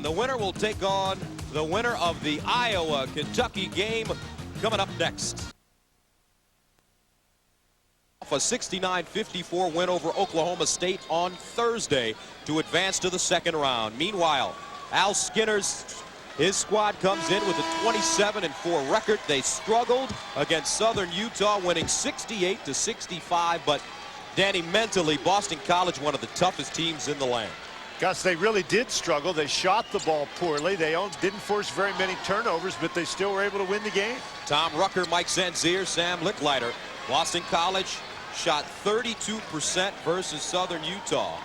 the winner will take on the winner of the Iowa-Kentucky game coming up next. A 69-54 win over Oklahoma State on Thursday to advance to the second round. Meanwhile, Al Skinner's his squad comes in with a 27-4 record. They struggled against Southern Utah, winning 68-65. But Danny, mentally, Boston College, one of the toughest teams in the land. Gus, they really did struggle. They shot the ball poorly. They didn't force very many turnovers, but they still were able to win the game. Tom Rucker, Mike Zanzier, Sam Licklider. Boston College shot 32% versus Southern Utah.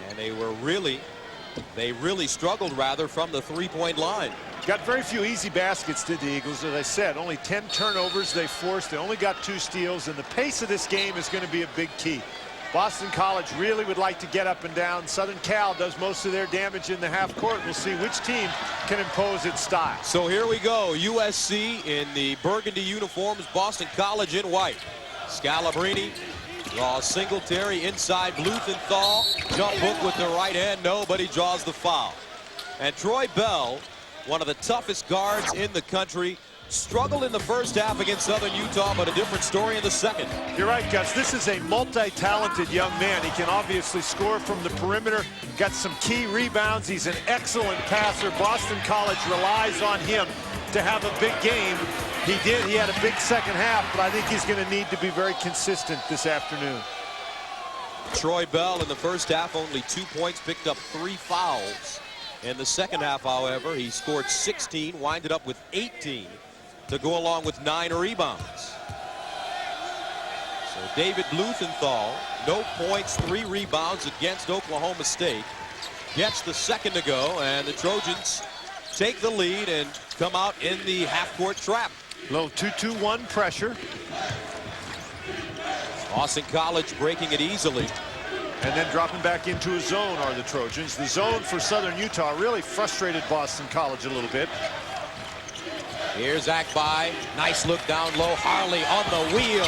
And they really struggled, rather, from the three-point line. Got very few easy baskets, did the Eagles. As I said, only 10 turnovers they forced. They only got 2 steals, and the pace of this game is going to be a big key. Boston College really would like to get up and down. Southern Cal does most of their damage in the half court. We'll see which team can impose its style. So here we go. USC in the burgundy uniforms, Boston College in white. Scalabrini draws Singletary inside Blumenthal. Jump hook with the right hand. No, but he draws the foul. And Troy Bell, one of the toughest guards in the country, struggled in the first half against Southern Utah, but a different story in the second. You're right, Gus. This is a multi-talented young man. He can obviously score from the perimeter, got some key rebounds. He's an excellent passer. Boston College relies on him to have a big game. He did. He had a big second half, but I think he's going to need to be very consistent this afternoon. Troy Bell in the first half, only 2 points, picked up 3 fouls. In the second half, however, he scored 16, winded up with 18. To go along with 9 rebounds. So David Blumenthal, no points, 3 rebounds against Oklahoma State. Gets the second to go, and the Trojans take the lead and come out in the half-court trap. Little 2-2-1 pressure. Boston College breaking it easily. And then dropping back into a zone are the Trojans. The zone for Southern Utah really frustrated Boston College a little bit. Here's Akbai. Nice look down low. Harley on the wheel.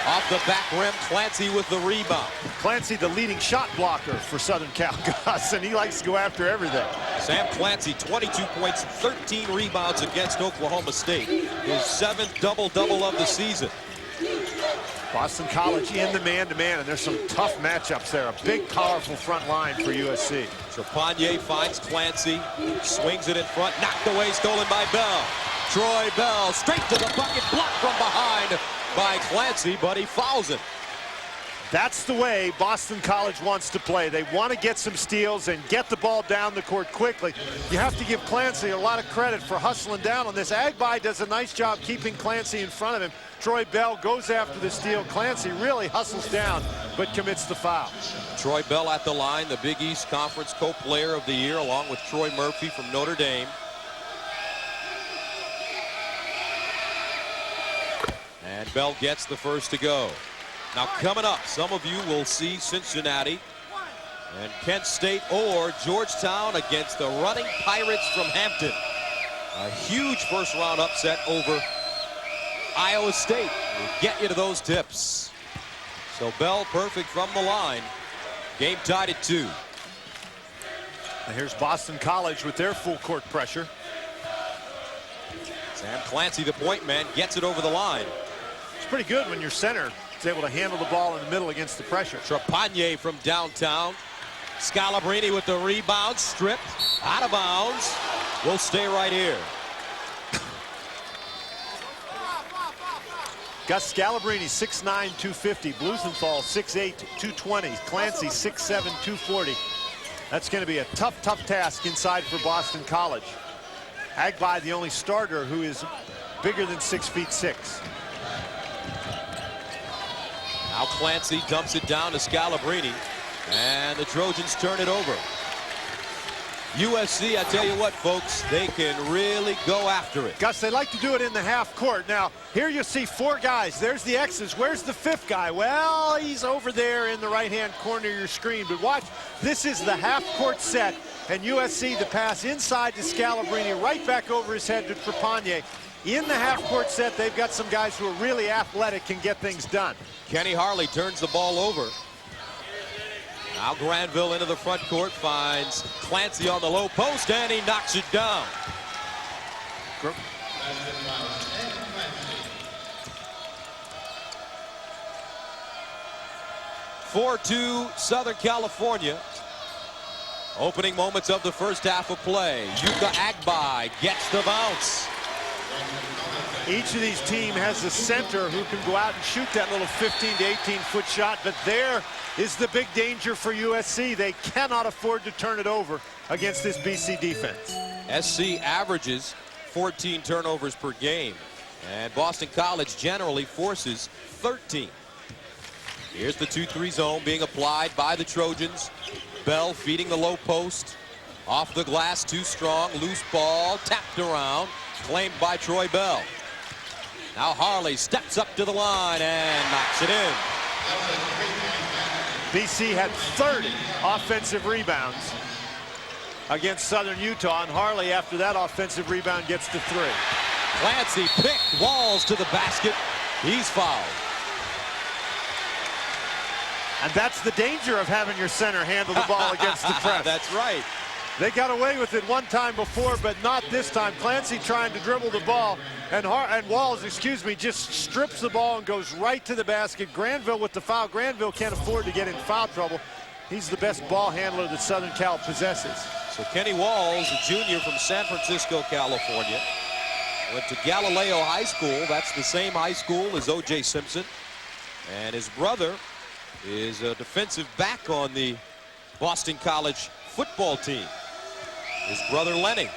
Off the back rim. Clancy with the rebound. Clancy, the leading shot blocker for Southern Cal, Gus, and he likes to go after everything. Sam Clancy, 22 points, 13 rebounds against Oklahoma State. His 7th double-double of the season. Boston College in the man-to-man, and there's some tough matchups there. A big, powerful front line for USC. Trepanier finds Clancy, swings it in front, knocked away, stolen by Bell. Troy Bell straight to the bucket, blocked from behind by Clancy, but he fouls him. That's the way Boston College wants to play. They want to get some steals and get the ball down the court quickly. You have to give Clancy a lot of credit for hustling down on this. Akbai does a nice job keeping Clancy in front of him. Troy Bell goes after the steal. Clancy really hustles down, but commits the foul. Troy Bell at the line, the Big East Conference Co-Player of the Year, along with Troy Murphy from Notre Dame. And Bell gets the first to go. Now coming up, some of you will see Cincinnati and Kent State or Georgetown against the running Pirates from Hampton. A huge first round upset over Iowa State. We'll get you to those tips. So Bell perfect from the line. Game tied at 2. And here's Boston College with their full court pressure. Sam Clancy, the point man, gets it over the line. It's pretty good when your center is able to handle the ball in the middle against the pressure. Trepanier from downtown. Scalabrini with the rebound, stripped, out of bounds. We'll stay right here. Gus Scalabrini, 6'9", 250. Blumenthal, 6'8", 220. Clancy, 6'7", 240. That's going to be a tough task inside for Boston College. Akbai, the only starter who is bigger than 6'6". Now Clancy dumps it down to Scalabrini, and the Trojans turn it over. USC, I tell you what, folks, they can really go after it. Gus, they like to do it in the half court. Now, here you see 4 guys. There's the X's. Where's the 5th guy? Well, he's over there in the right-hand corner of your screen. But watch, this is the half-court set, and USC, the pass inside to Scalabrini, right back over his head to Trepanier. In the half-court set, they've got some guys who are really athletic, can get things done. Kenny Harley turns the ball over. Now Granville into the front court, finds Clancy on the low post, and he knocks it down. 4-2 Southern California. Opening moments of the first half of play. Ncaa Agbai gets the bounce. Each of these teams has a center who can go out and shoot that little 15 to 18-foot shot, but there is the big danger for USC. They cannot afford to turn it over against this BC defense. SC averages 14 turnovers per game, and Boston College generally forces 13. Here's the 2-3 zone being applied by the Trojans. Bell feeding the low post. Off the glass, too strong. Loose ball, tapped around. Claimed by Troy Bell. Now Harley steps up to the line and knocks it in. BC had 30 offensive rebounds against Southern Utah, and Harley, after that offensive rebound, gets to 3. Clancy picked, Walls to the basket. He's fouled. And that's the danger of having your center handle the ball against the press. That's right. They got away with it one time before, but not this time. Clancy trying to dribble the ball, and Walls, just strips the ball and goes right to the basket. Granville with the foul. Granville can't afford to get in foul trouble. He's the best ball handler that Southern Cal possesses. So Kenny Walls, a junior from San Francisco, California, went to Galileo High School. That's the same high school as O.J. Simpson. And his brother is a defensive back on the Boston College football team. His brother Lenny.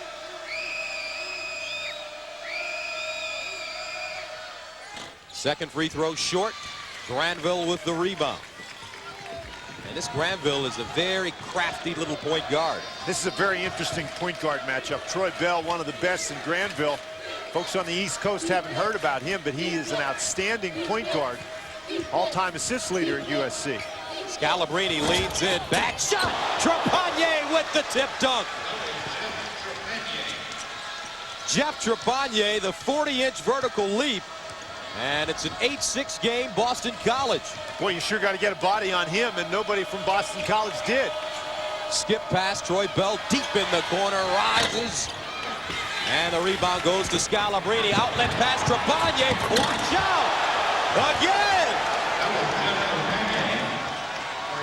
Second free throw short. Granville with the rebound. And this Granville is a very crafty little point guard. This is a very interesting point guard matchup. Troy Bell, one of the best in Granville. Folks on the East Coast haven't heard about him, but he is an outstanding point guard. All-time assist leader at USC. Scalabrini leans in. Back shot. Trepanier with the tip dunk. Jeff Trepanier, the 40-inch vertical leap. And it's an 8-6 game, Boston College. Boy, you sure got to get a body on him, and nobody from Boston College did. Skip pass, Troy Bell deep in the corner, rises. And the rebound goes to Scalabrini. Outlet pass, Trepanier. Watch out! Again!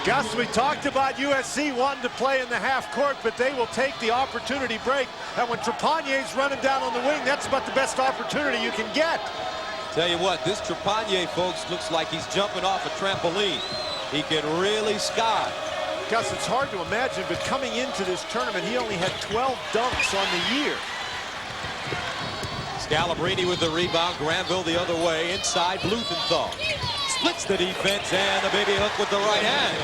Gus, we talked about USC wanting to play in the half court, but they will take the opportunity break. And when Trepanier's running down on the wing, that's about the best opportunity you can get. Tell you what, this Trepanier, folks, looks like he's jumping off a trampoline. He can really sky. Gus, it's hard to imagine, but coming into this tournament, he only had 12 dunks on the year. Scalabrini with the rebound. Granville the other way. Inside, Blumenthal. Splits the defense, and the baby hook with the right hand.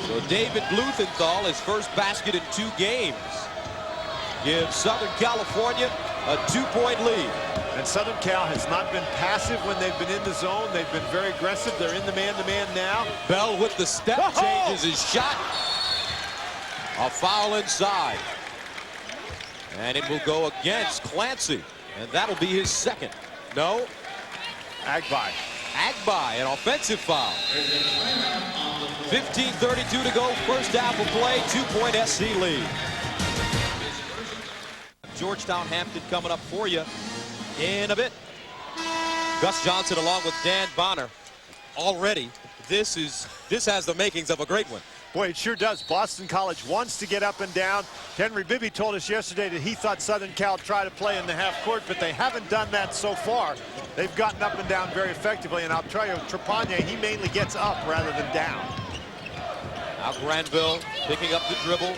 So David Blumenthal, his first basket in 2 games, gives Southern California a 2-point lead. And Southern Cal has not been passive when they've been in the zone. They've been very aggressive. They're in the man-to-man now. Bell with the step, changes his shot. A foul inside. And it will go against Clancy. And that'll be his second. No. Agbai, an offensive foul. 15:32 to go, first half of play, 2-point SC lead. Georgetown Hampton coming up for you in a bit. Gus Johnson along with Dan Bonner. Already, this has the makings of a great one. Boy, it sure does. Boston College wants to get up and down. Henry Bibby told us yesterday that he thought Southern Cal tried to play in the half court, but they haven't done that so far. They've gotten up and down very effectively, and I'll tell you, Trepanier, he mainly gets up rather than down. Now Granville picking up the dribble.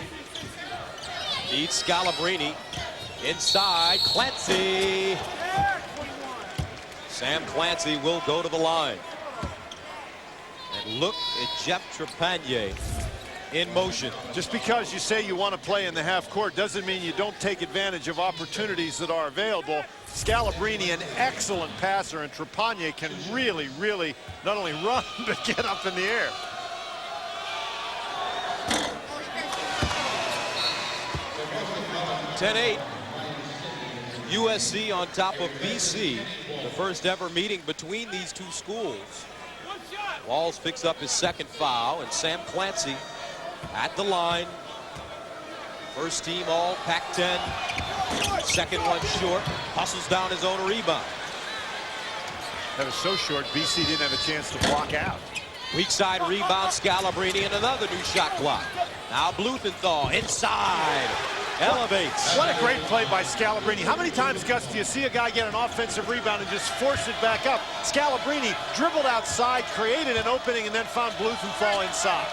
Needs Scalabrini. Inside, Clancy. Sam Clancy will go to the line. And look at Jeff Trepanier in motion. Just because you say you want to play in the half court doesn't mean you don't take advantage of opportunities that are available. Scalabrini, an excellent passer, and Trepanier can really, really not only run, but get up in the air. (10-8). USC on top of BC. The first ever meeting between these two schools. Walls picks up his second foul, and Sam Clancy at the line. First team all Pac-10. Second one short. Hustles down his own rebound. That was so short, BC didn't have a chance to block out. Weak side rebound, Scalabrine, and another new shot clock. Now Blumenthal inside. Elevates. What a great play by Scalabrine. How many times, Gus, do you see a guy get an offensive rebound and just force it back up? Scalabrine dribbled outside, created an opening, and then found Blumenthal inside.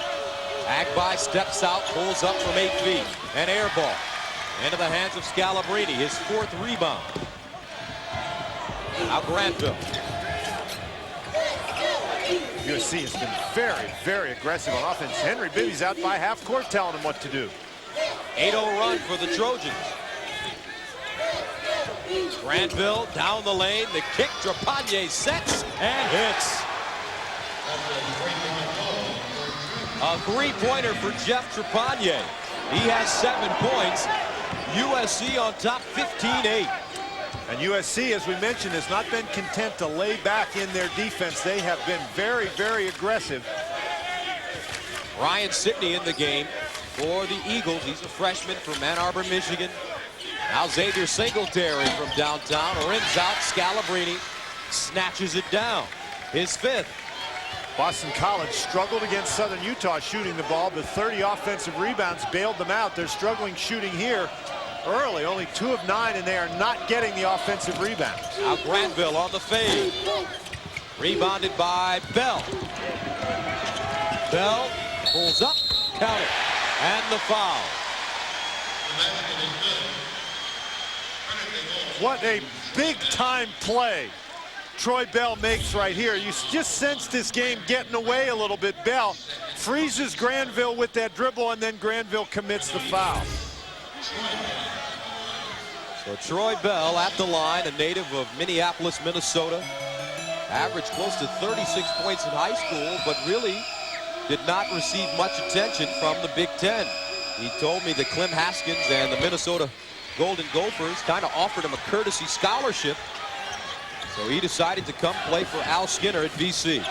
Agbai steps out, pulls up from 8 feet. An air ball into the hands of Scalabrine, his fourth rebound. Now Granville. USC has been very, very aggressive on offense. Henry Bibby's out by half court telling him what to do. 8-0 run for the Trojans. Granville down the lane. The kick. Trepanier sets and hits. A three-pointer for Jeff Trepanier. He has 7 points. USC on top 15-8. And USC, as we mentioned, has not been content to lay back in their defense. They have been very, very aggressive. Ryan Sidney in the game for the Eagles. He's a freshman from Ann Arbor, Michigan. Now Xavier Singletary from downtown rims out. Scalabrine snatches it down. His fifth. Boston College struggled against Southern Utah shooting the ball, but 30 offensive rebounds bailed them out. They're struggling shooting here early, only 2 of 9, and they are not getting the offensive rebound. Now Granville on the fade. Rebounded by Bell. Bell pulls up, count it, and the foul. What a big-time play Troy Bell makes right here. You just sense this game getting away a little bit. Bell freezes Granville with that dribble, and then Granville commits the foul. So Troy Bell at the line, a native of Minneapolis, Minnesota. Averaged close to 36 points in high school, but really did not receive much attention from the Big Ten. He told me that Clem Haskins and the Minnesota Golden Gophers kind of offered him a courtesy scholarship. So he decided to come play for Al Skinner at BC.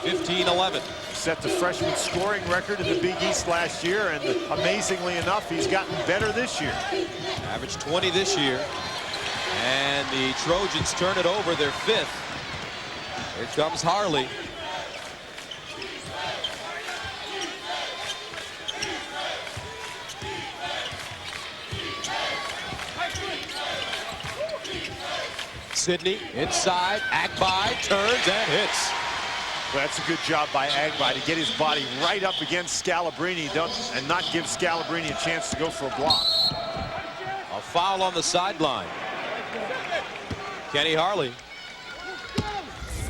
15-11. Set the freshman scoring record in the Big East last year, and amazingly enough, he's gotten better this year. Averaged 20 this year. And the Trojans turn it over, their fifth. Here comes Harley. Sidney inside. Agbai turns and hits. Well, that's a good job by Agbai to get his body right up against Scalabrine and not give Scalabrine a chance to go for a block. A foul on the sideline. Kenny Harley.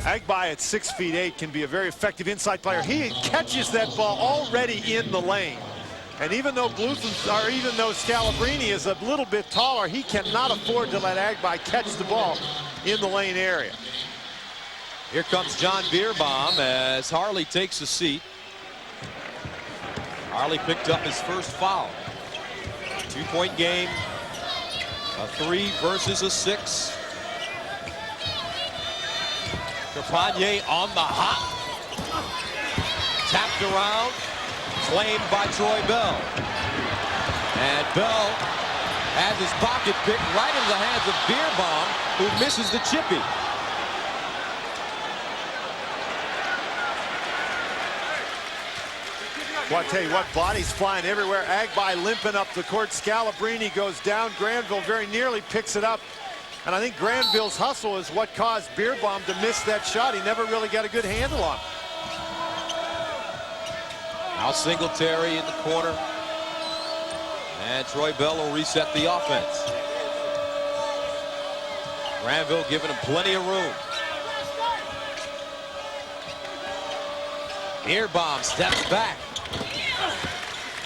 Agbai at 6'8" can be a very effective inside player. He catches that ball already in the lane. And even though Scalabrine is a little bit taller, he cannot afford to let Agbai catch the ball in the lane area. Here comes John Bierbaum as Harley takes a seat. Harley picked up his first foul. 2-point game. A 3 versus a 6. Trepanier on the hop. Tapped around. Claimed by Troy Bell. And Bell has his pocket picked right into the hands of Bierbaum, who misses the chippy. Well, I tell you what, bodies flying everywhere. Agbai limping up the court. Scalabrine goes down. Granville very nearly picks it up. And I think Granville's hustle is what caused Bierbaum to miss that shot. He never really got a good handle on it. Now Singletary in the corner. And Troy Bell will reset the offense. Granville giving him plenty of room. Bierbaum steps back.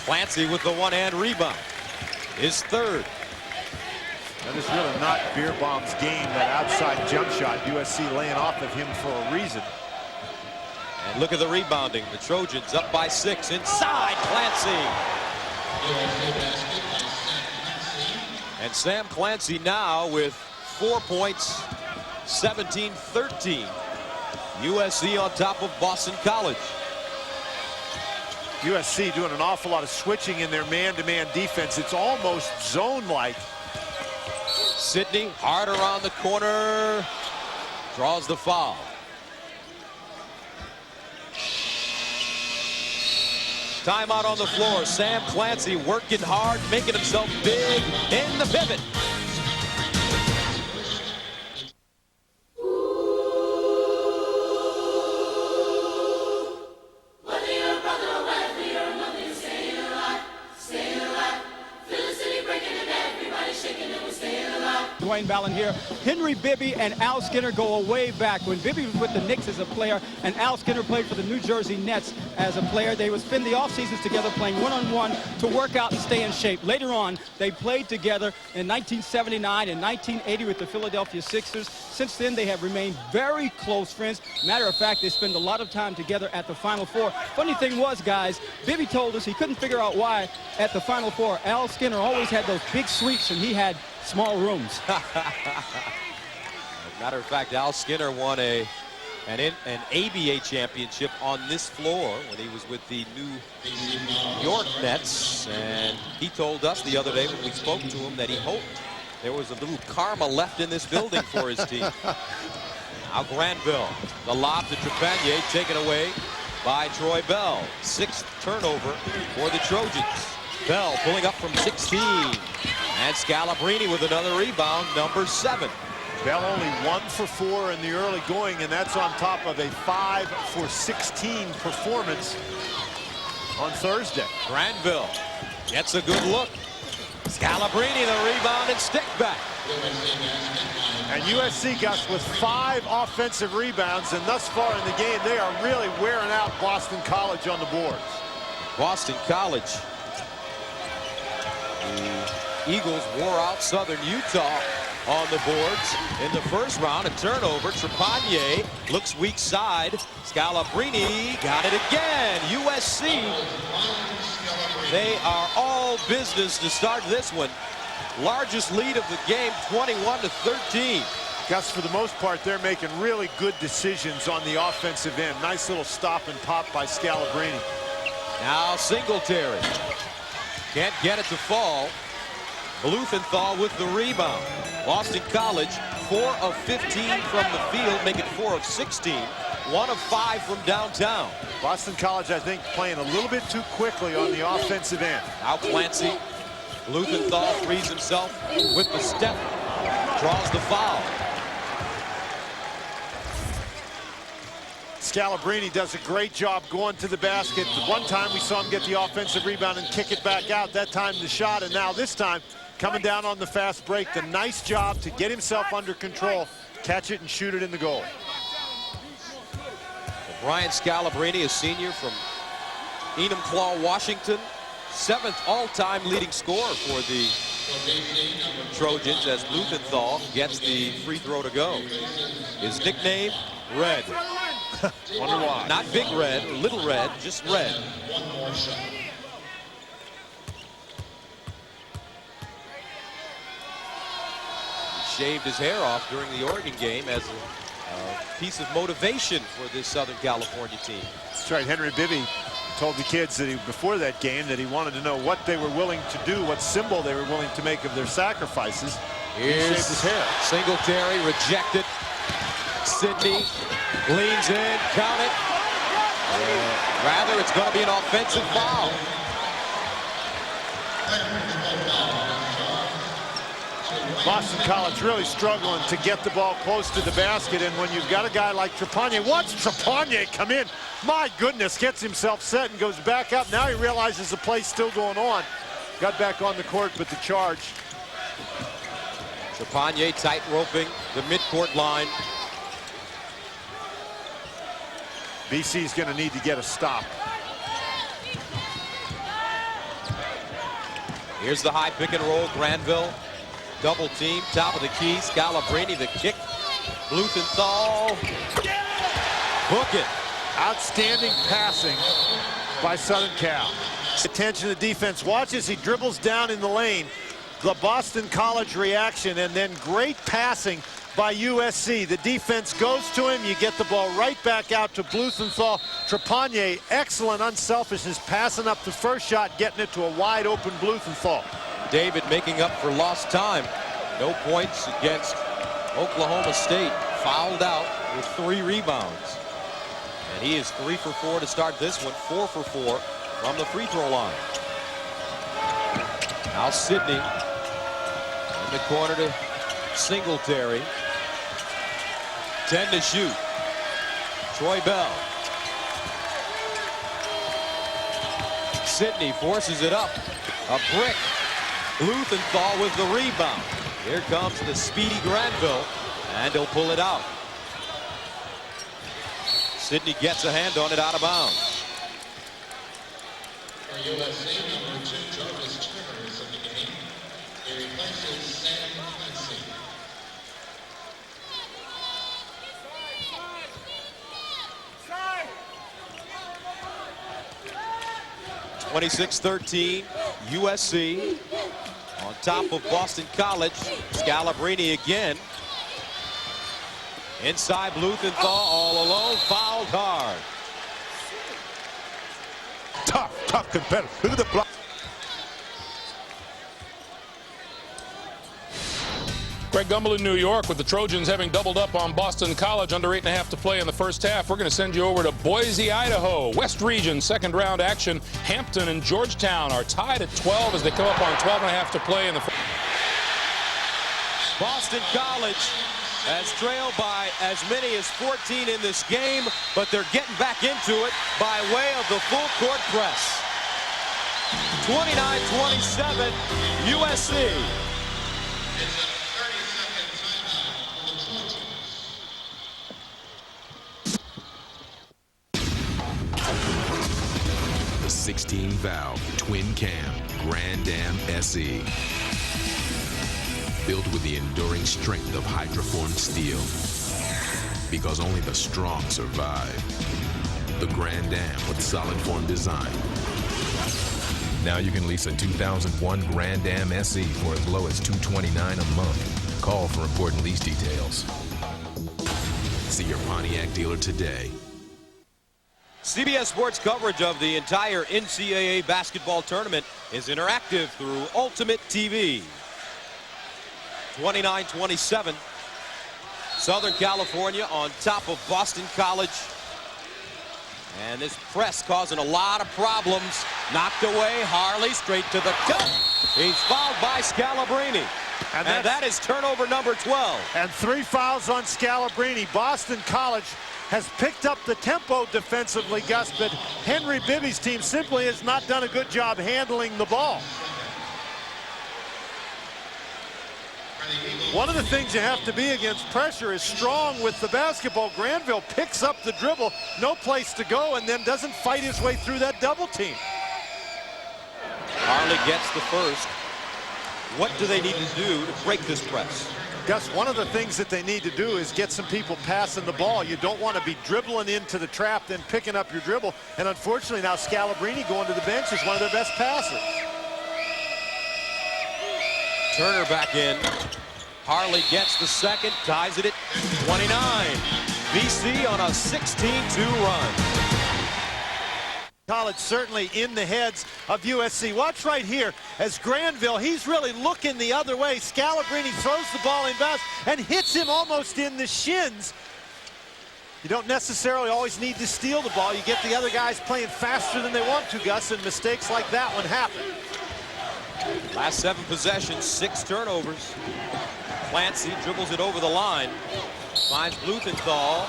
Clancy with the one-hand rebound. His third. That is really not Bierbaum's game, that outside jump shot. USC laying off of him for a reason. And look at the rebounding. The Trojans up by 6. Inside, Clancy. And Sam Clancy now with 4 points, 17-13. USC on top of Boston College. USC doing an awful lot of switching in their man-to-man defense. It's almost zone-like. Sidney hard around the corner, draws the foul. Timeout on the floor. Sam Clancy working hard, making himself big in the pivot. Dwayne Ballin here. Henry Bibby and Al Skinner go way back. When Bibby was with the Knicks as a player and Al Skinner played for the New Jersey Nets as a player, they would spend the off seasons together playing one-on-one to work out and stay in shape. Later on, they played together in 1979 and 1980 with the Philadelphia Sixers. Since then, they have remained very close friends. Matter of fact, they spend a lot of time together at the Final Four. Funny thing was, guys, Bibby told us he couldn't figure out why at the Final Four Al Skinner always had those big suites and he had small rooms. Matter of fact, Al Skinner won an ABA championship on this floor when he was with the New York Nets, and he told us the other day when we spoke to him that he hoped there was a little karma left in this building for his team. Now Granville, the lob to Trepanier, taken away by Troy Bell. 6th turnover for the Trojans. Bell pulling up from 16. And Scalabrine with another rebound, number 7. Bell only 1 for 4 in the early going, and that's on top of a 5 for 16 performance on Thursday. Granville gets a good look. Scalabrine the rebound and stick back. And USC got with 5 offensive rebounds, and thus far in the game, they are really wearing out Boston College on the boards. Boston College. The Eagles wore out Southern Utah on the boards in the first round. A turnover. Trepanier looks weak side. Scalabrine got it again. USC, they are all business to start this one. Largest lead of the game, 21-13. Gus, for the most part, they're making really good decisions on the offensive end. Nice little stop and pop by Scalabrine. Now Singletary can't get it to fall. Blumenthal with the rebound. Boston College, 4 of 15 from the field, making 4 of 16. 1 of 5 from downtown. Boston College, I think, playing a little bit too quickly on the offensive end. Now Clancy. Blumenthal frees himself with the step. Draws the foul. Scalabrine does a great job going to the basket. The one time we saw him get the offensive rebound and kick it back out. That time the shot, and now this time coming down on the fast break. The nice job to get himself under control, catch it and shoot it in the goal. Brian Scalabrine, a senior from Enumclaw, Washington. 7th all-time leading scorer for the Trojans as Blumenthal gets the free throw to go. His nickname, Red. Wonder why. Not Big Red or Little Red, just Red. He shaved his hair off during the Oregon game as a piece of motivation for this Southern California team. That's right. Henry Bibby told the kids that before that game that he wanted to know what they were willing to do, what symbol they were willing to make of their sacrifices. Here's he shaved his hair. Singletary rejected. Sidney leans in, count it. Rather, it's going to be an offensive foul. Boston College really struggling to get the ball close to the basket, and when you've got a guy like Trepanier, watch Trepanier come in. My goodness, gets himself set and goes back up. Now he realizes the play's still going on. Got back on the court, but the charge. Trepanier tight roping the midcourt line. BC's going to need to get a stop. Here's the high pick and roll. Granville, double team, top of the key. Scalabrine, the kick. Blumenthal, book it. Outstanding passing by Southern Cal. Attention to the defense. Watch as he dribbles down in the lane. The Boston College reaction, and then great passing by USC. The defense goes to him. You get the ball right back out to Blumenthal. Trepanier, excellent unselfishness, passing up the first shot, getting it to a wide open Blumenthal. David making up for lost time. No points against Oklahoma State. Fouled out with 3 rebounds. And he is 3 for 4 to start this one, 4 for 4 from the free throw line. Now Sidney in the corner to Singletary. 10 to shoot. Troy Bell. Sidney forces it up. A brick. Blumenthal with the rebound. Here comes the speedy Granville, and he'll pull it out. Sidney gets a hand on it out of bounds. For USA, number 2, Jarvis Turner is in the game. He replaces Sam Clancy. 26-13, USC on top of Boston College. Scalabrini again. Inside Blumenthal all alone, fouled hard. Tough competitor. Look at the block. Greg Gumbel in New York with the Trojans having doubled up on Boston College, under 8.5 to play in the first half. We're going to send you over to Boise, Idaho. West Region, second round action. Hampton and Georgetown are tied at 12 as they come up on 12.5 to play in the first. Boston College has trailed by as many as 14 in this game, but they're getting back into it by way of the full court press. 29-27, USC. The 16-valve twin-cam Grand Am SE. Built with the enduring strength of hydroformed steel. Because only the strong survive. The Grand Am with solid form design. Now you can lease a 2001 Grand Am SE for as low as $229 a month. Call for important lease details. See your Pontiac dealer today. CBS Sports coverage of the entire NCAA basketball tournament is interactive through Ultimate TV. 29-27. Southern California on top of Boston College. And this press causing a lot of problems. Knocked away. Harley straight to the cup. He's fouled by Scalabrini. And that is turnover number 12. And 3 fouls on Scalabrini. Boston College has picked up the tempo defensively, Gus, but Henry Bibby's team simply has not done a good job handling the ball. One of the things you have to be against pressure is strong with the basketball. Granville picks up the dribble, no place to go, and then doesn't fight his way through that double team. Harley gets the first. What do they need to do to break this press? Gus, one of the things that they need to do is get some people passing the ball. You don't want to be dribbling into the trap, then picking up your dribble. And unfortunately now Scalabrini going to the bench is one of their best passers. Turner back in. Harley gets the second, ties it at 29. BC on a 16-2 run. College certainly in the heads of USC. Watch right here as Granville, he's really looking the other way. Scalabrini throws the ball inbounds and hits him almost in the shins. You don't necessarily always need to steal the ball. You get the other guys playing faster than they want to, Gus, and mistakes like that one happen. Last 7 possessions, 6 turnovers. Clancy dribbles it over the line. Finds Blumenthal,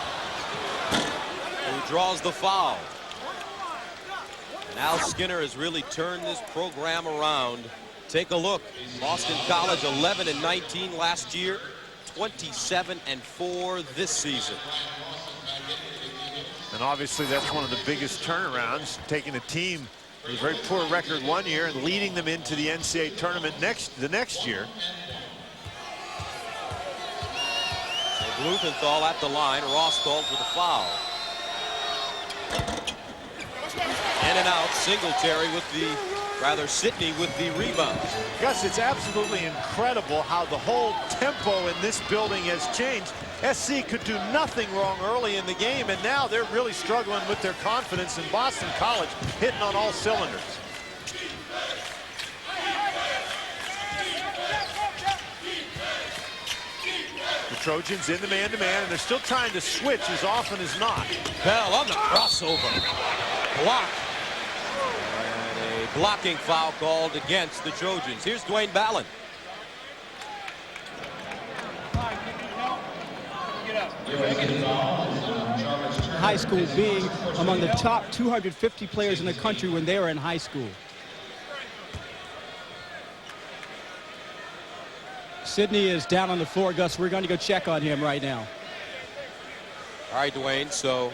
who draws the foul. And Al Skinner has really turned this program around. Take a look. Boston College 11-19 last year, 27-4 this season. And obviously that's one of the biggest turnarounds, taking a team with a very poor record one year and leading them into the NCAA tournament the next year. So Blumenthal at the line. Ross called for the foul. In and out. Singletary with the Rather, Sidney with the rebound. Gus, it's absolutely incredible how the whole tempo in this building has changed. SC could do nothing wrong early in the game, and now they're really struggling with their confidence, in Boston College hitting on all cylinders. The Trojans in the man-to-man, and they're still trying to switch as often as not. Bell on the crossover. Block. And a blocking foul called against the Trojans. Here's Dwayne Ballin. High school being among the top 250 players in the country when they were in high school. Sidney is down on the floor, Gus. We're going to go check on him right now. All right, Dwayne. So,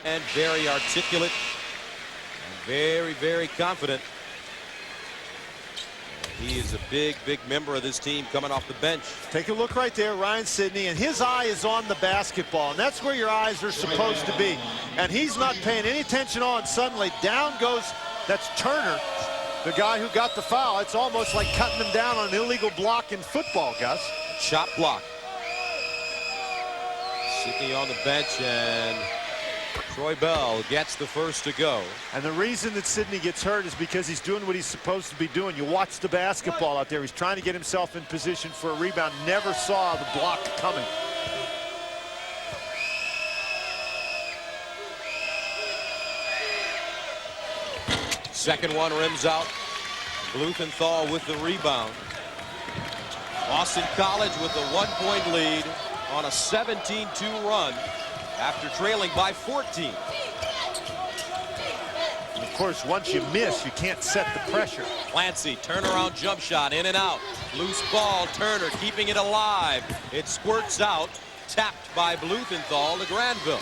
and very articulate, and very, very confident. He is a big, big member of this team coming off the bench. Take a look right there, Ryan Sidney, and his eye is on the basketball, and that's where your eyes are supposed to be. And he's not paying any attention on. Suddenly, down goes, that's Turner, the guy who got the foul. It's almost like cutting him down on an illegal block in football, Gus. Shot block. Sidney on the bench, and Troy Bell gets the first to go. And the reason that Sidney gets hurt is because he's doing what he's supposed to be doing. You watch the basketball out there. He's trying to get himself in position for a rebound. Never saw the block coming. Second one rims out. Blumenthal with the rebound. Boston College with a 1-point lead on a 17-2 run after trailing by 14. And of course, once you miss, you can't set the pressure. Clancy, turnaround jump shot, in and out. Loose ball, Turner keeping it alive. It squirts out, tapped by Blumenthal to Granville.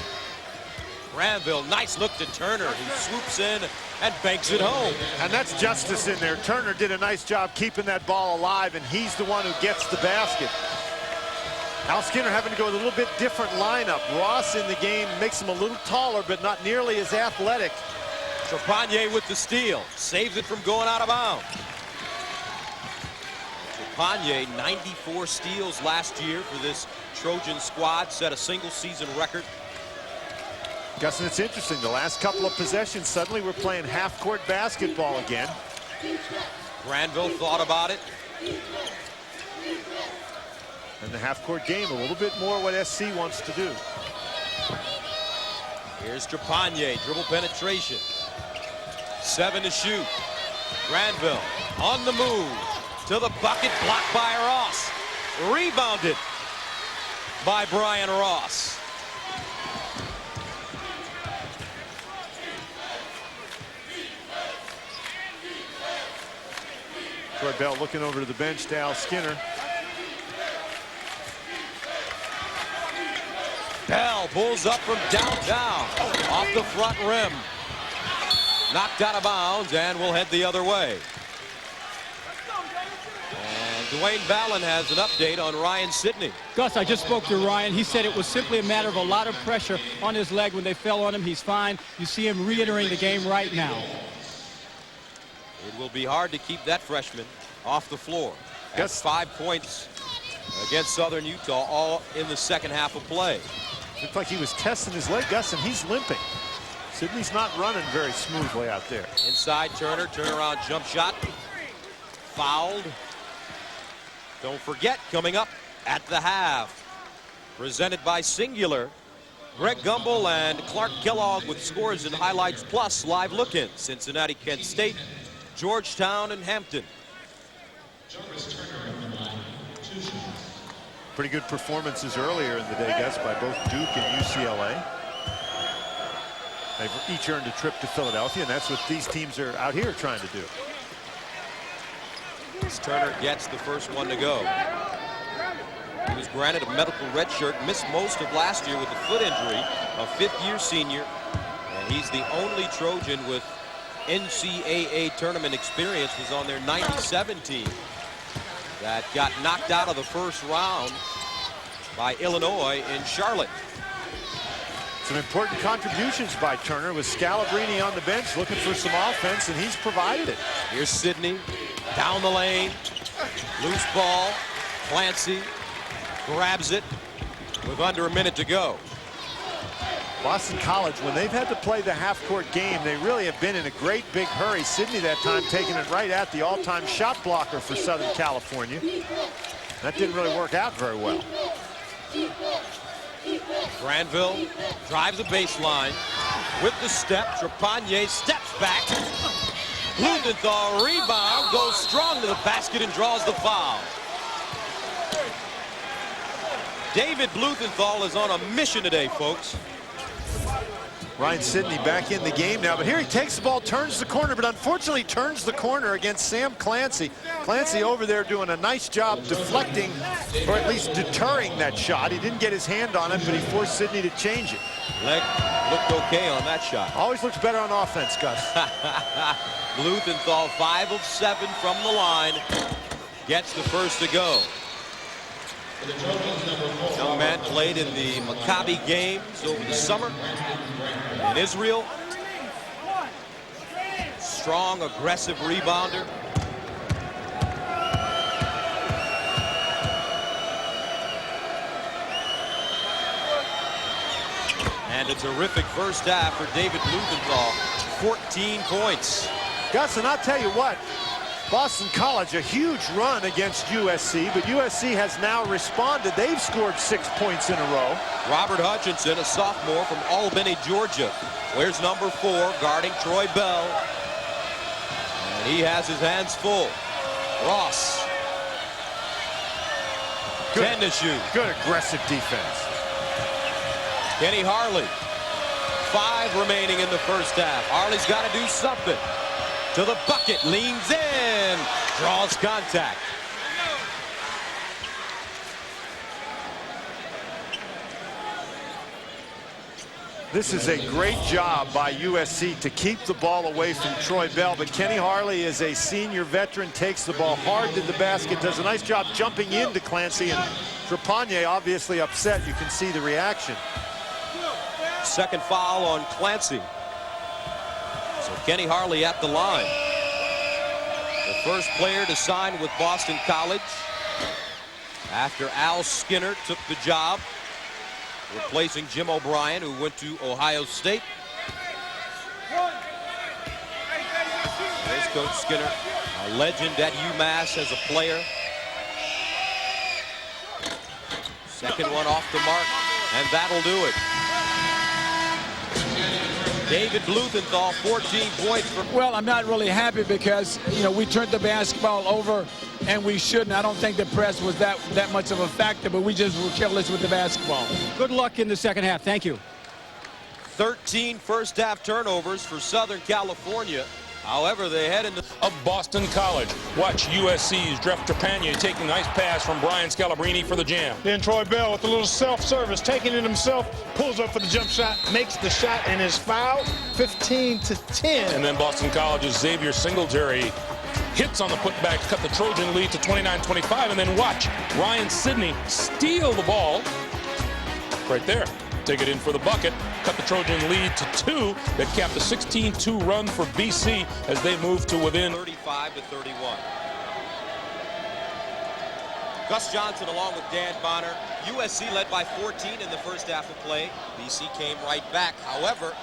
Granville, nice look to Turner, who swoops in and banks it home. And that's justice in there. Turner did a nice job keeping that ball alive, and he's the one who gets the basket. Al Skinner having to go with a little bit different lineup. Ross in the game makes him a little taller, but not nearly as athletic. Trepanier with the steal, saves it from going out of bounds. Trepanier, 94 steals last year for this Trojan squad, set a single season record. Gus, and it's interesting, the last couple of possessions, suddenly we're playing half-court basketball again. Granville thought about it. And the half-court game, a little bit more what SC wants to do. Here's Trepanier, dribble penetration. 7 to shoot. Granville on the move to the bucket, blocked by Ross. Rebounded by Brian Ross. Troy Bell looking over to the bench to Al Skinner. Bell pulls up from downtown, off the front rim. Knocked out of bounds and will head the other way. And Dwayne Ballin has an update on Ryan Sidney. Gus, I just spoke to Ryan. He said it was simply a matter of a lot of pressure on his leg when they fell on him. He's fine. You see him re-entering the game right now. It will be hard to keep that freshman off the floor. That's 5 points against Southern Utah, all in the second half of play. Looked like he was testing his leg, Gus, and he's limping. Sidney's not running very smoothly out there. Inside Turner, turnaround jump shot. Fouled. Don't forget, coming up at the half, presented by Singular, Greg Gumbel and Clark Kellogg with scores and highlights plus live look-in. Cincinnati, Kent State, Georgetown, and Hampton. Pretty good performances earlier in the day, Gus, by both Duke and UCLA. They've each earned a trip to Philadelphia, and that's what these teams are out here trying to do. As Turner gets the first one to go. He was granted a medical red shirt, missed most of last year with a foot injury, a fifth-year senior, and he's the only Trojan with NCAA tournament experience. Was on their 97 team that got knocked out of the first round by Illinois in Charlotte. Some important contributions by Turner with Scalabrini on the bench looking for some offense, and he's provided it. Here's Sidney down the lane. Loose ball. Clancy grabs it with under a minute to go. Boston College, when they've had to play the half-court game, they really have been in a great big hurry. Sidney that time taking it right at the all-time shot blocker for Southern California. That didn't really work out very well. Granville drives the baseline with the step. Trepanier steps back. Blumenthal rebound, goes strong to the basket and draws the foul. David Blumenthal is on a mission today, folks. Ryan Sidney back in the game now, but here he takes the ball, turns the corner, but unfortunately turns the corner against Sam Clancy. Clancy over there doing a nice job deflecting, or at least deterring that shot. He didn't get his hand on it, but he forced Sidney to change it. Leg looked okay on that shot. Always looks better on offense, Gus. Blumenthal 5 of 7 from the line. Gets the first to go. Young man played in the Maccabi games over the summer in Israel. Strong, aggressive rebounder. And a terrific first half for David Blumenthal. 14 points. Gus, and I'll tell you what, Boston College, a huge run against USC, but USC has now responded. They've scored 6 points in a row. Robert Hutchinson, a sophomore from Albany, Georgia. Where's number 4, guarding Troy Bell. And he has his hands full. Ross. 10 to shoot. Good aggressive defense. Kenny Harley. 5 remaining in the first half. Harley's got to do something. To the bucket, leans in, draws contact. This is a great job by USC to keep the ball away from Troy Bell, but Kenny Harley is a senior veteran, takes the ball hard to the basket, does a nice job jumping into Clancy, and Trepanier obviously upset. You can see the reaction. Second foul on Clancy. So Kenny Harley at the line. The first player to sign with Boston College after Al Skinner took the job, replacing Jim O'Brien, who went to Ohio State. There's Coach Skinner, a legend at UMass as a player. Second one off the mark, and that'll do it. David Blumenthal, 14 points. Well, I'm not really happy because, you know, we turned the basketball over and we shouldn't. I don't think the press was that much of a factor, but we just were careless with the basketball. Good luck in the second half. Thank you. 13 first half turnovers for Southern California. However, they head into of Boston College. Watch USC's Jeff Trepanier taking a nice pass from Brian Scalabrini for the jam. Then Troy Bell with a little self-service, taking it himself, pulls up for the jump shot, makes the shot, and is fouled. 15-10. And then Boston College's Xavier Singletary hits on the putback to cut the Trojan lead to 29-25. And then watch Ryan Sidney steal the ball right there. Take it in for the bucket, cut the Trojan lead to 2. That capped a 16-2 run for BC as they move to within 35-31. Gus Johnson along with Dan Bonner. USC led by 14 in the first half of play. BC came right back. However,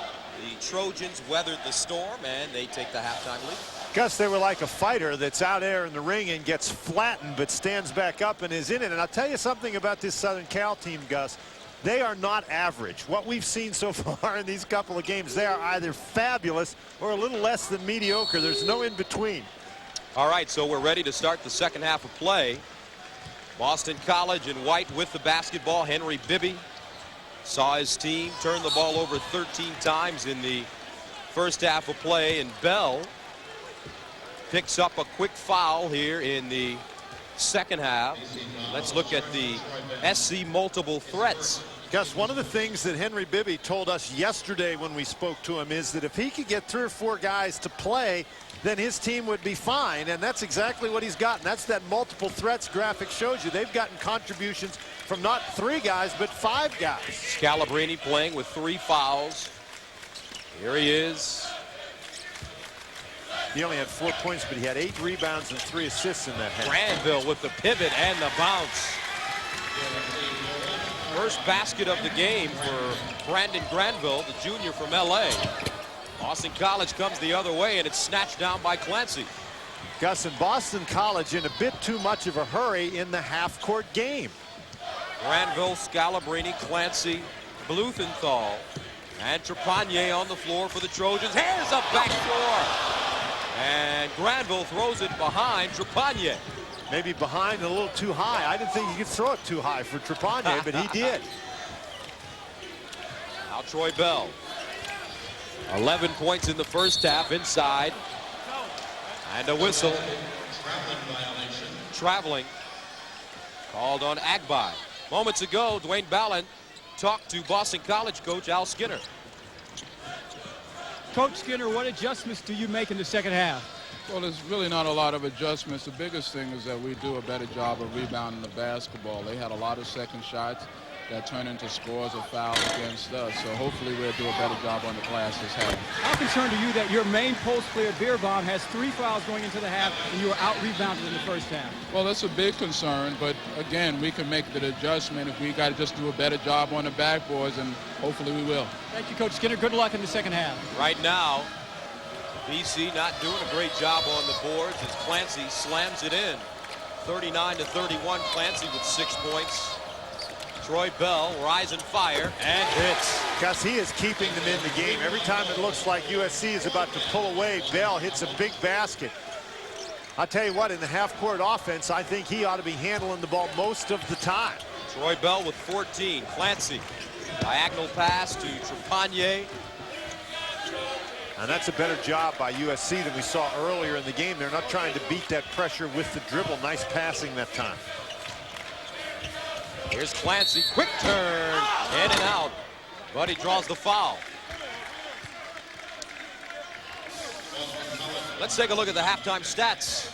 the Trojans weathered the storm and they take the halftime lead. Gus, they were like a fighter that's out there in the ring and gets flattened but stands back up and is in it. And I'll tell you something about this Southern Cal team, Gus. They are not average. What we've seen so far in these couple of games, they are either fabulous or a little less than mediocre. There's no in between. All right, so we're ready to start the second half of play. Boston College in white with the basketball. Henry Bibby saw his team turn the ball over 13 times in the first half of play, and Bell picks up a quick foul here in the second half. Let's look at the SC multiple threats. Gus, one of the things that Henry Bibby told us yesterday when we spoke to him is that if he could get 3 or 4 guys to play, then his team would be fine, and that's exactly what he's gotten. That's that multiple threats graphic shows you. They've gotten contributions from not 3 guys, but 5 guys. Scalabrini playing with 3 fouls. Here he is. He only had 4 points, but he had 8 rebounds and 3 assists in that half. Granville with the pivot and the bounce. First basket of the game for Brandon Granville, the junior from LA. Boston College comes the other way, and it's snatched down by Clancy. Gus, and Boston College in a bit too much of a hurry in the half-court game. Granville, Scalabrini, Clancy, Bluthenthal, and Trepanier on the floor for the Trojans. Here's a backdoor. And Granville throws it behind Trepanier. Maybe behind and a little too high. I didn't think he could throw it too high for Trepanier, but he did. Now Troy Bell. 11 points in the first half inside. And a whistle. Traveling. Called on Agbai. Moments ago, Dwayne Ballin talked to Boston College coach Al Skinner. Coach Skinner, what adjustments do you make in the second half? Well, there's really not a lot of adjustments. The biggest thing is that we do a better job of rebounding the basketball. They had a lot of second shots that turn into scores or fouls against us. So hopefully we'll do a better job on the glass this half. How concerned are you that your main post player, Beerbaum, has 3 fouls going into the half and you were out-rebounded in the first half? Well, that's a big concern, but again, we can make the adjustment if we got to just do a better job on the backboards, and hopefully we will. Thank you, Coach Skinner. Good luck in the second half. Right now, BC not doing a great job on the boards as Clancy slams it in. 39-31, Clancy with 6 points. Troy Bell, rise and fire, and hits. Gus, he is keeping them in the game. Every time it looks like USC is about to pull away, Bell hits a big basket. I'll tell you what, in the half-court offense, I think he ought to be handling the ball most of the time. Troy Bell with 14. Clancy, diagonal pass to Trepanier. And that's a better job by USC than we saw earlier in the game. They're not trying to beat that pressure with the dribble. Nice passing that time. Here's Clancy, quick turn, in and out, but he draws the foul. Let's take a look at the halftime stats.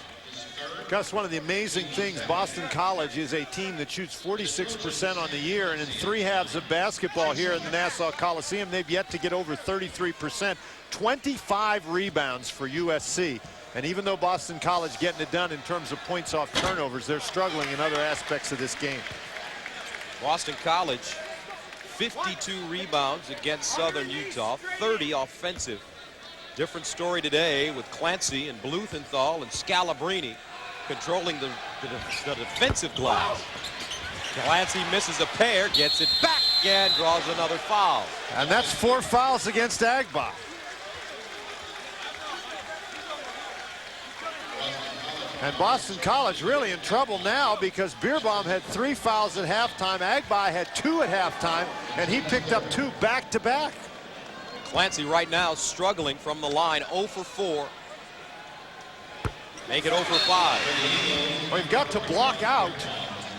Gus, one of the amazing things, Boston College is a team that shoots 46% on the year, and in 3 halves of basketball here in the Nassau Coliseum, they've yet to get over 33%. 25 rebounds for USC. And even though Boston College getting it done in terms of points off turnovers, they're struggling in other aspects of this game. Boston College, 52 rebounds against Southern Utah, 30 offensive. Different story today with Clancy and Bluthenthal and Scalabrini controlling the defensive glass. Clancy misses a pair, gets it back, and draws another foul. And that's 4 fouls against Agbai. And Boston College really in trouble now because Beerbaum had 3 fouls at halftime. Agbai had 2 at halftime, and he picked up 2 back-to-back. Clancy right now struggling from the line, 0 for 4. Make it 0 for 5. Well, you've got to block out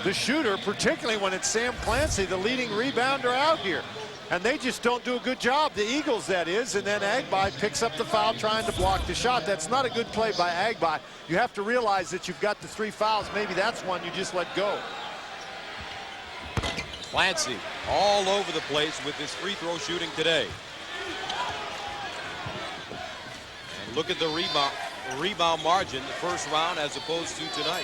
the shooter, particularly when it's Sam Clancy, the leading rebounder out here. And they just don't do a good job, the Eagles that is, and then Agbai picks up the foul trying to block the shot. That's not a good play by Agbai. You have to realize that you've got the 3 fouls. Maybe that's one you just let go. Clancy all over the place with his free throw shooting today. And look at the rebound margin the first round as opposed to tonight.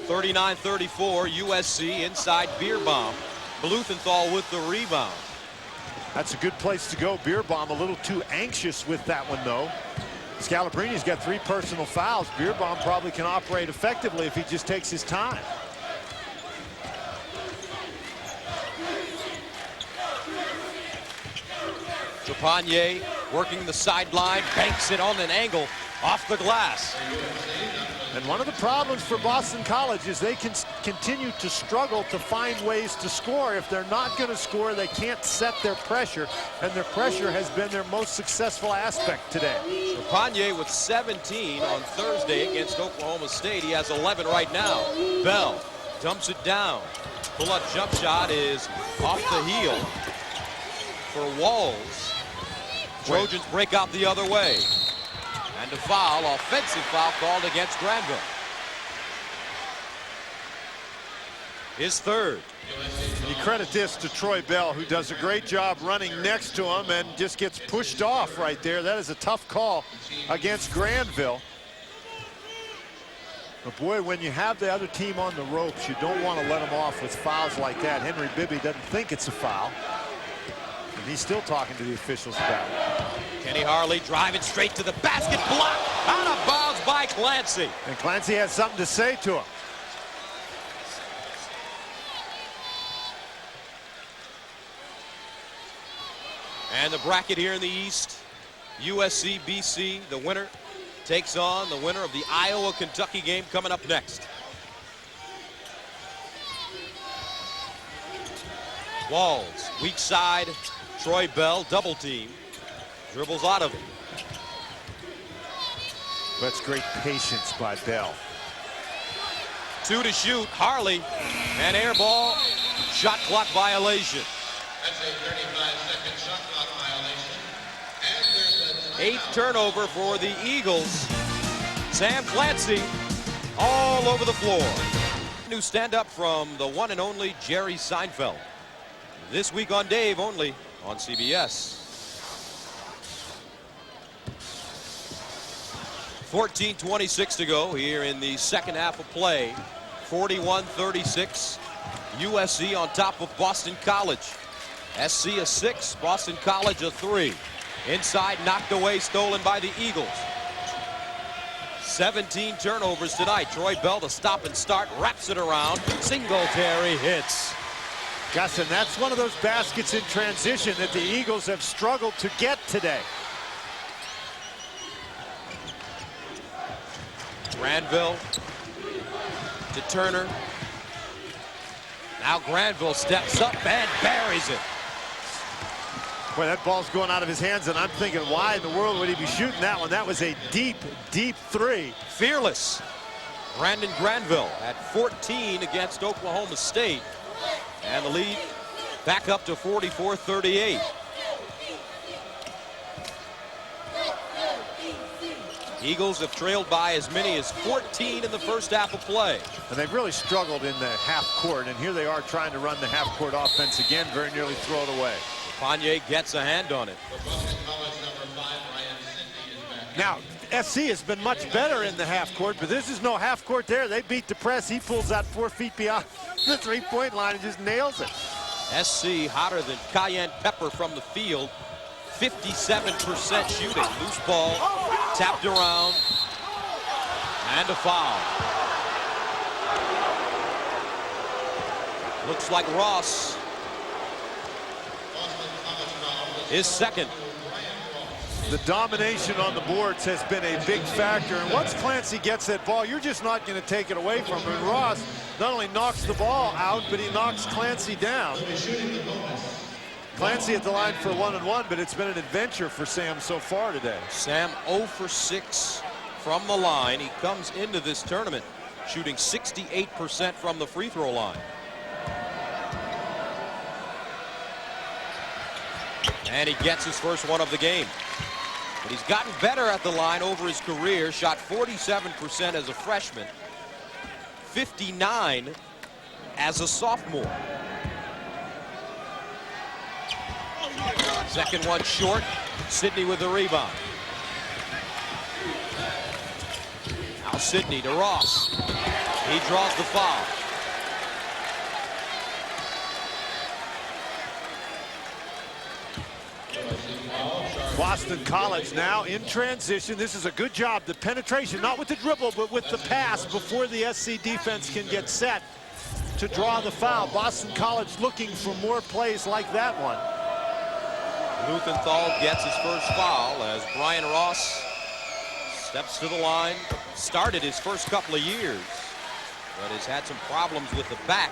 (39-34) USC inside Beerbaum. Bluthenthal with the rebound. That's a good place to go. Beerbaum a little too anxious with that one, though. Scalabrini's got 3 personal fouls. Beerbaum probably can operate effectively if he just takes his time. Trepanier working the sideline, banks it on an angle off the glass. And one of the problems for Boston College is they can continue to struggle to find ways to score. If they're not going to score, they can't set their pressure, and their pressure has been their most successful aspect today. Trepanier with 17 on Thursday against Oklahoma State. He has 11 right now. Bell dumps it down. Pull-up jump shot is off the heel for Walls. Trojans break out the other way. And And a foul, offensive foul called against Granville. His third. You credit this to Troy Bell, who does a great job running next to him and just gets pushed off right there. That is a tough call against Granville. But boy, when you have the other team on the ropes, you don't want to let them off with fouls like that. Henry Bibby doesn't think it's a foul, and he's still talking to the officials about it. Kenny Harley driving straight to the basket, blocked out of bounds by Clancy. And Clancy has something to say to him. And the bracket here in the East, USC, BC, the winner takes on the winner of the Iowa-Kentucky game coming up next. Walls, weak side, Troy Bell, double team, dribbles out of it. That's great patience by Bell. 2 to shoot, Harley, and air ball, shot clock violation. That's a 35-second shot clock violation. And there's a 8th turnover for the Eagles. Sam Clancy all over the floor. New stand-up from the one and only Jerry Seinfeld. This week on Dave, only on CBS. 14:26 to go here in the second half of play. 41-36. USC on top of Boston College. SC a 6, Boston College a 3. Inside, knocked away, stolen by the Eagles. 17 turnovers tonight. Troy Bell, the stop and start, wraps it around. Singletary hits. Gus, and that's one of those baskets in transition that the Eagles have struggled to get today. Granville to Turner. Now Granville steps up and buries it. Boy, that ball's going out of his hands, and I'm thinking, why in the world would he be shooting that one? That was a deep, deep three. Fearless. Brandon Granville at 14 against Oklahoma State. And the lead back up to 44-38. Eagles have trailed by as many as 14 in the first half of play. And they've really struggled in the half court, and here they are trying to run the half court offense again, very nearly throw it away. Panye gets a hand on it. Now, SC has been much better in the half court, but this is no half court there. They beat the press. He pulls that 4 feet beyond the three-point line and just nails it. SC hotter than cayenne pepper from the field. 57% shooting. Loose ball, tapped around, and a foul. Looks like Ross. His second. The domination on the boards has been a big factor, and once Clancy gets that ball, you're just not going to take it away from him. And Ross not only knocks the ball out, but he knocks Clancy down. Clancy at the line for 1-and-1, but it's been an adventure for Sam so far today. Sam 0 for 6 from the line. He comes into this tournament shooting 68% from the free throw line. And he gets his first one of the game. But he's gotten better at the line over his career. Shot 47% as a freshman, 59% as a sophomore. Second one short. Sidney with the rebound. Now Sidney to Ross. He draws the foul. Boston College now in transition. This is a good job. The penetration, not with the dribble, but with the pass before the SC defense can get set to draw the foul. Boston College looking for more plays like that one. Luthenthal gets his first foul as Brian Ross steps to the line. Started his first couple of years, but has had some problems with the back.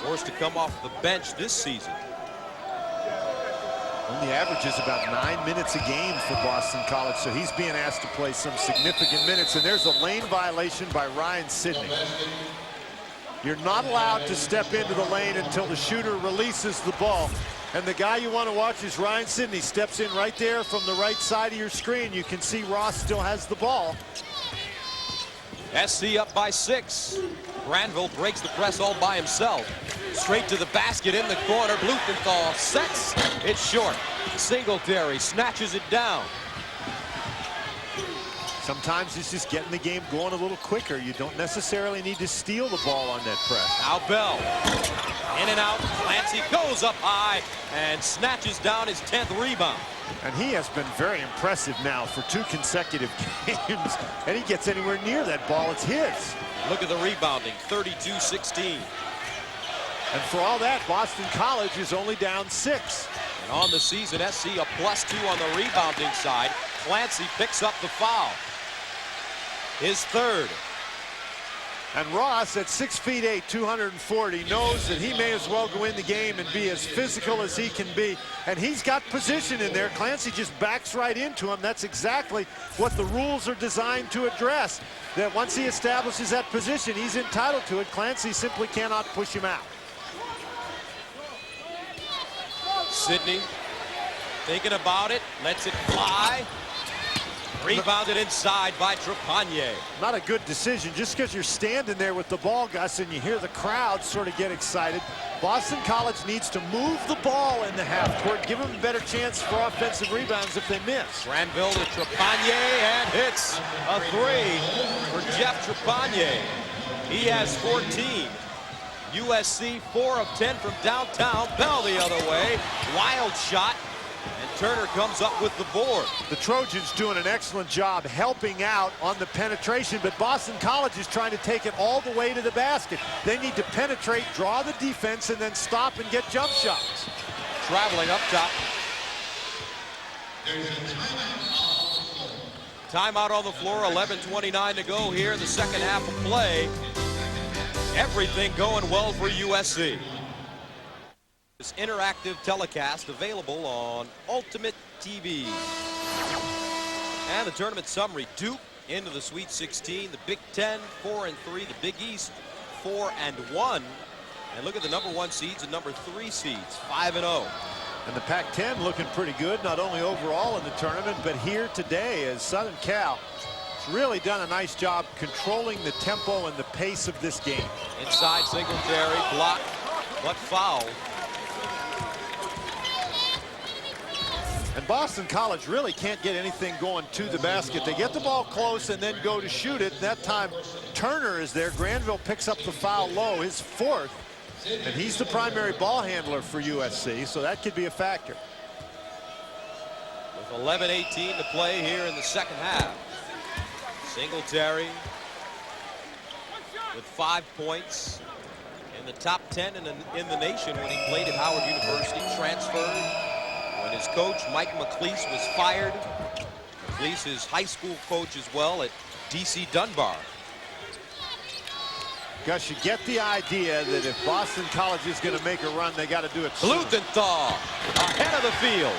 Forced to come off the bench this season. Only averages about 9 minutes a game for Boston College, so he's being asked to play some significant minutes. And there's a lane violation by Ryan Sidney. You're not allowed to step into the lane until the shooter releases the ball. And the guy you want to watch is Ryan Sidney. Steps in right there from the right side of your screen. You can see Ross still has the ball. SC up by 6. Granville breaks the press all by himself. Straight to the basket in the corner. Blumenthal sets. It's short. Singletary snatches it down. Sometimes it's just getting the game going a little quicker. You don't necessarily need to steal the ball on that press. Now Bell. In and out. Clancy goes up high and snatches down his 10th rebound. And he has been very impressive now for 2 consecutive games. And he gets anywhere near that ball, it's his. Look at the rebounding, 32-16. And for all that, Boston College is only down 6. And on the season, SC a +2 on the rebounding side. Clancy picks up the foul. His 3rd. And Ross at 6'8", 240, knows that he may as well go in the game and be as physical as he can be. And he's got position in there. Clancy just backs right into him. That's exactly what the rules are designed to address. That once he establishes that position, he's entitled to it. Clancy simply cannot push him out. Sidney thinking about it, lets it fly. Rebounded inside by Trepanier. Not a good decision. Just because you're standing there with the ball, Gus, and you hear the crowd sort of get excited. Boston College needs to move the ball in the half court, give them a better chance for offensive rebounds if they miss. Granville to Trepanier and hits a 3 for Jeff Trepanier. He has 14. USC 4 of 10 from downtown. Bell the other way. Wild shot. And Turner comes up with the board. The Trojans doing an excellent job helping out on the penetration, but Boston College is trying to take it all the way to the basket. They need to penetrate, draw the defense, and then stop and get jump shots. Traveling up top. Timeout on the floor, 11:29 to go here in the second half of play. Everything going well for USC. This interactive telecast available on Ultimate TV. And the tournament summary: Duke into the Sweet 16, the Big Ten 4-3, the Big East 4-1. And look at the #1 seeds and #3 seeds, 5-0. And the Pac-10 looking pretty good, not only overall in the tournament, but here today as Southern Cal has really done a nice job controlling the tempo and the pace of this game. Inside Singletary, blocked, but fouled. And Boston College really can't get anything going to the basket. They get the ball close and then go to shoot it. That time Turner is there. Granville picks up the foul low, his 4th. And he's the primary ball handler for USC, so that could be a factor. With 11:18 to play here in the second half. Singletary with 5 points. In the top 10 in the nation when he played at Howard University, transferred when his coach Mike McLeese was fired. McLeese is high school coach as well at DC Dunbar. Gus, you get the idea that if Boston College is going to make a run, they got to do it soon. Blumenthal ahead of the field.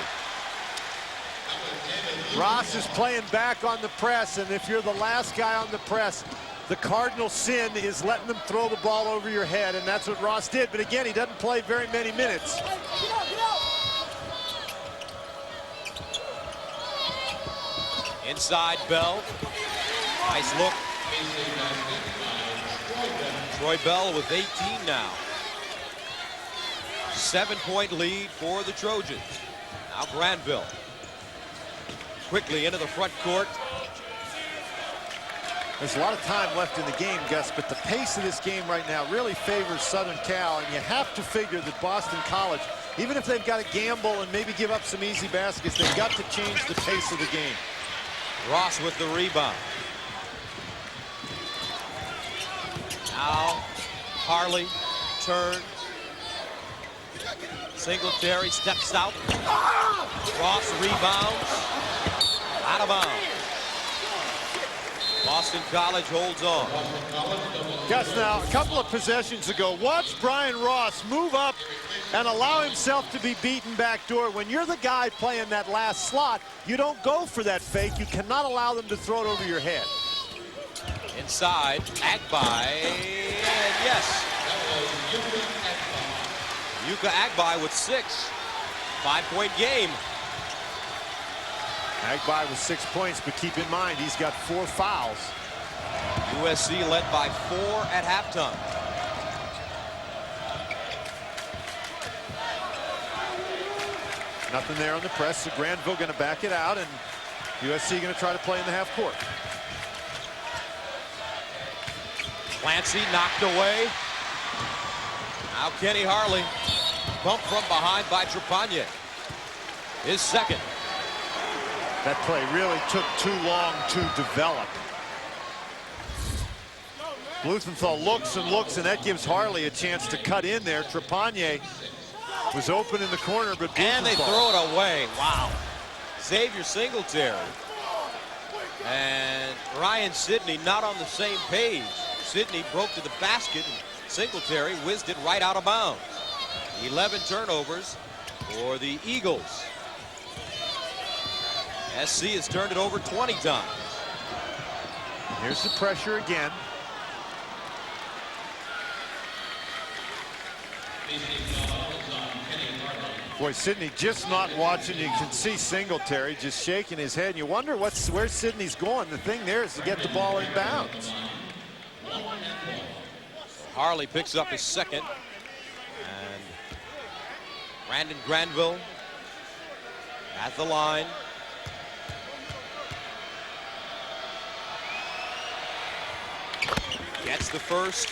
Ross is playing back on the press, and if you're the last guy on the press, the cardinal sin is letting them throw the ball over your head, and that's what Ross did. But again, he doesn't play very many minutes. Inside Bell. Nice look. Troy Bell with 18 now. 7-point lead for the Trojans. Now Granville. Quickly into the front court. There's a lot of time left in the game, Gus, but the pace of this game right now really favors Southern Cal, and you have to figure that Boston College, even if they've got to gamble and maybe give up some easy baskets, they've got to change the pace of the game. Ross with the rebound. Now Harley turns. Singletary steps out. Ross rebounds. Out of bounds. Boston College holds on. Gus, now a couple of possessions ago, watch Brian Ross move up and allow himself to be beaten backdoor. When you're the guy playing that last slot, you don't go for that fake. You cannot allow them to throw it over your head. Inside, Agbai, and yes. Yuka Agbai with 6. 5-point game. Agbai with 6 points, but keep in mind, he's got 4 fouls. USC led by 4 at halftime. Nothing there on the press, so Granville going to back it out, and USC going to try to play in the half court. Clancy knocked away. Now Kenny Harley, bumped from behind by Trepagnier. His second. That play really took too long to develop. Blumenthal looks and looks, and that gives Harley a chance to cut in there. Trepagnier was open in the corner, but and they throw it away. Wow. Xavier Singletary and Ryan Sidney not on the same page. Sidney broke to the basket, and Singletary whizzed it right out of bounds. 11 turnovers for the Eagles. SC has turned it over 20 times. Here's the pressure again. Boy, Sidney just not watching. You can see Singletary just shaking his head. You wonder where Sidney's going. The thing there is to get the ball in bounds. Harley picks up his second. And Brandon Granville at the line. Gets the first.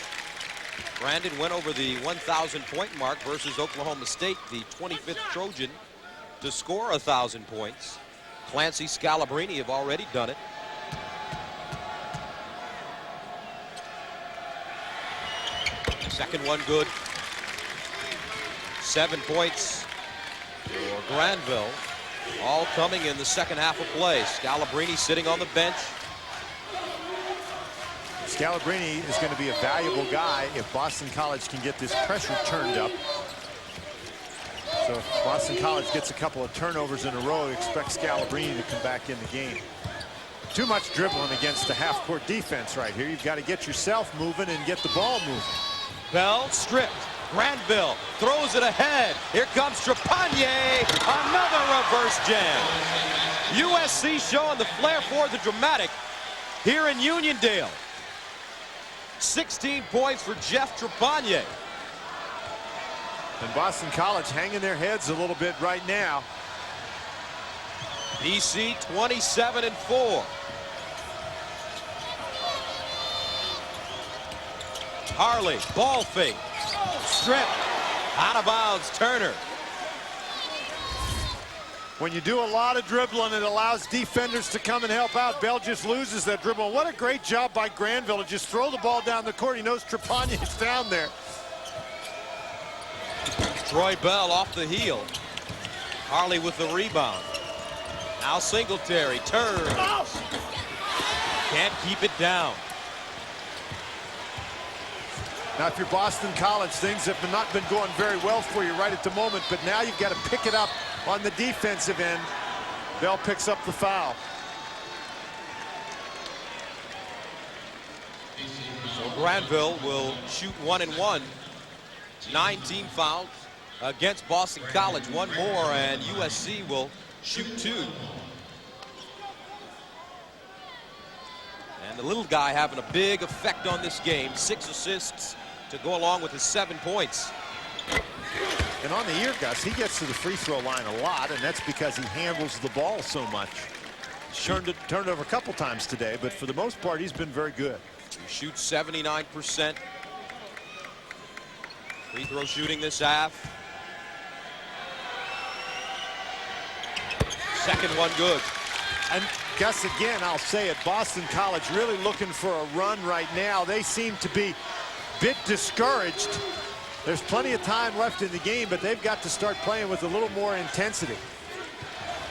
Brandon went over the 1,000-point mark versus Oklahoma State, the 25th Trojan, to score 1,000 points. Clancy, Scalabrini have already done it. Second one good. 7 points for Granville, all coming in the second half of play. Scalabrini sitting on the bench. Scalabrini is going to be a valuable guy if Boston College can get this pressure turned up. So if Boston College gets a couple of turnovers in a row, expect Scalabrini to come back in the game. Too much dribbling against the half-court defense right here. You've got to get yourself moving and get the ball moving. Bell stripped. Granville throws it ahead. Here comes Trepagnier. Another reverse jam. USC showing the flair for the dramatic here in Uniondale. 16 points for Jeff Trepagnier. And Boston College hanging their heads a little bit right now. BC 27-4. Harley, ball fake, strip, out of bounds, Turner. When you do a lot of dribbling, it allows defenders to come and help out. Bell just loses that dribble. What a great job by Granville to just throw the ball down the court. He knows Trepagnier's down there. Troy Bell off the heel. Harley with the rebound. Now Singletary turns. Can't keep it down. Now, if you're Boston College, things have not been going very well for you right at the moment, but now you've got to pick it up on the defensive end. Bell picks up the foul. So Granville will shoot 1 and 1. 9 team fouls against Boston College. One more, and USC will shoot 2. And the little guy having a big effect on this game. 6 assists to go along with his 7 points. And on the year, Gus, he gets to the free throw line a lot, and that's because he handles the ball so much. Turned it over a couple times today, but for the most part, he's been very good. He shoots 79%. Free throw shooting this half. Second one good. And Gus, again, I'll say it, Boston College really looking for a run right now. They seem to be a bit discouraged. There's plenty of time left in the game, but they've got to start playing with a little more intensity.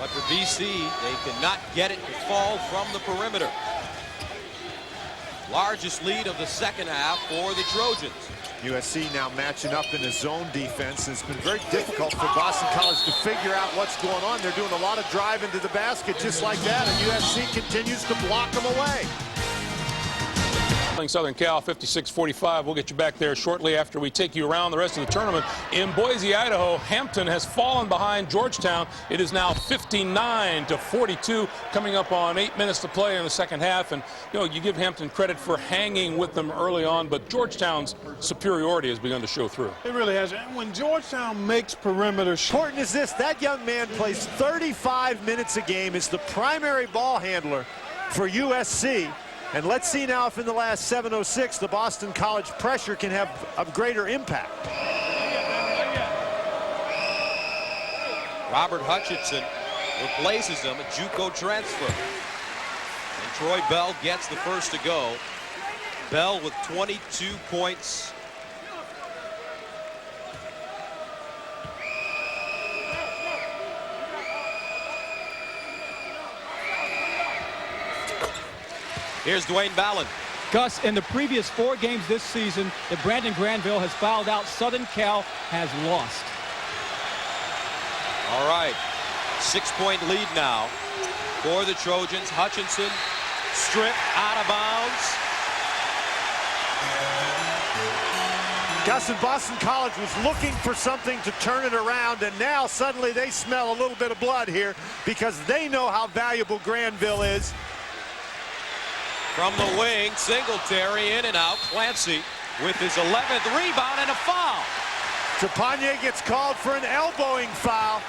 But for BC, they cannot get it to fall from the perimeter. Largest lead of the second half for the Trojans. USC now matching up in a zone defense. It's been very difficult for Boston College to figure out what's going on. They're doing a lot of drive into the basket just like that, and USC continues to block them away. Southern Cal 56-45. We'll get you back there shortly after we take you around the rest of the tournament. In Boise, Idaho, Hampton has fallen behind Georgetown. It is now 59-42, coming up on 8 minutes to play in the second half. And, you know, you give Hampton credit for hanging with them early on, but Georgetown's superiority has begun to show through. It really has. And when Georgetown makes perimeter shots. Important is this, that young man plays 35 minutes a game, is the primary ball handler for USC. And let's see now if in the last 7:06 the Boston College pressure can have a greater impact. Robert Hutchinson replaces him, a JUCO transfer. And Troy Bell gets the first to go. Bell with 22 points. Here's Dwayne Ballin. Gus, in the previous 4 games this season that Brandon Granville has fouled out, Southern Cal has lost. All right, 6-point lead now for the Trojans. Hutchinson stripped out of bounds. Gus, and Boston College was looking for something to turn it around, and now suddenly they smell a little bit of blood here because they know how valuable Granville is. From the wing, Singletary in and out. Clancy with his 11th rebound and a foul. Trepanier gets called for an elbowing foul,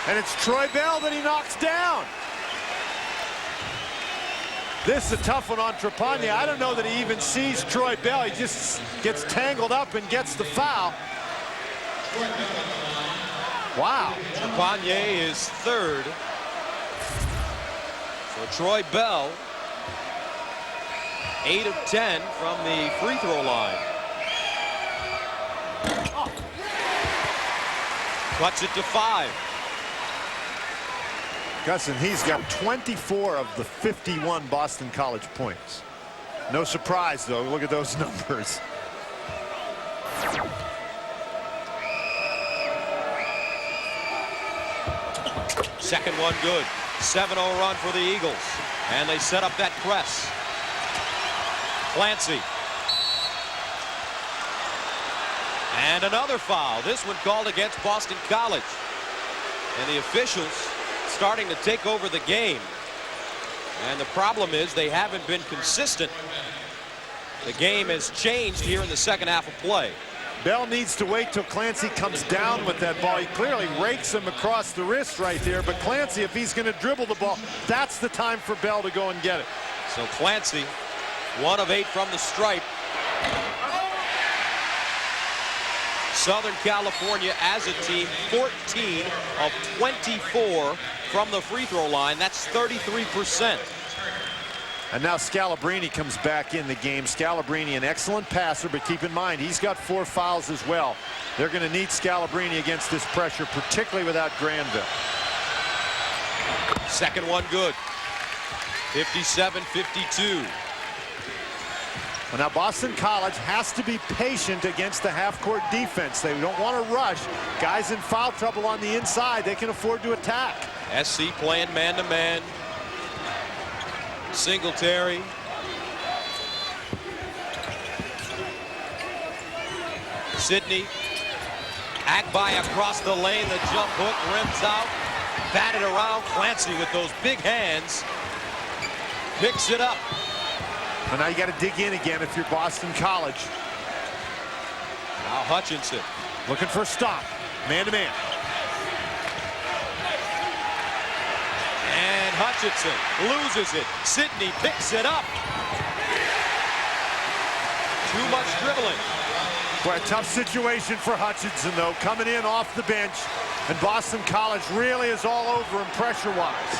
and it's Troy Bell that he knocks down. This is a tough one on Trepanier. I don't know that he even sees Troy Bell. He just gets tangled up and gets the foul. Wow. Trepanier is third. So Troy Bell, 8 of 10 from the free throw line. Cuts it to 5. Gus, and he's got 24 of the 51 Boston College points. No surprise, though. Look at those numbers. Second one good. 7-0 run for the Eagles. And they set up that press. Clancy. And another foul. This one called against Boston College. And the officials starting to take over the game. And the problem is they haven't been consistent. The game has changed here in the second half of play. Bell needs to wait till Clancy comes down with that ball. He clearly rakes him across the wrist right there. But Clancy, if he's going to dribble the ball, that's the time for Bell to go and get it. So Clancy, 1 of 8 from the stripe. Southern California as a team, 14 of 24 from the free throw line. That's 33%. And now Scalabrini comes back in the game. Scalabrini, an excellent passer, but keep in mind, he's got 4 fouls as well. They're going to need Scalabrini against this pressure, particularly without Granville. Second one good. 57-52. Well, now Boston College has to be patient against the half-court defense. They don't want to rush. Guys in foul trouble on the inside, they can afford to attack. SC playing man-to-man. Singletary. Sidney. Agbai across the lane. The jump hook rims out. Batted around. Clancy with those big hands. Picks it up. And now you got to dig in again if you're Boston College. Now Hutchinson. Looking for a stop. Man-to-man. And Hutchinson loses it. Sidney picks it up. Too much dribbling. Boy, a tough situation for Hutchinson, though, coming in off the bench. And Boston College really is all over him pressure-wise.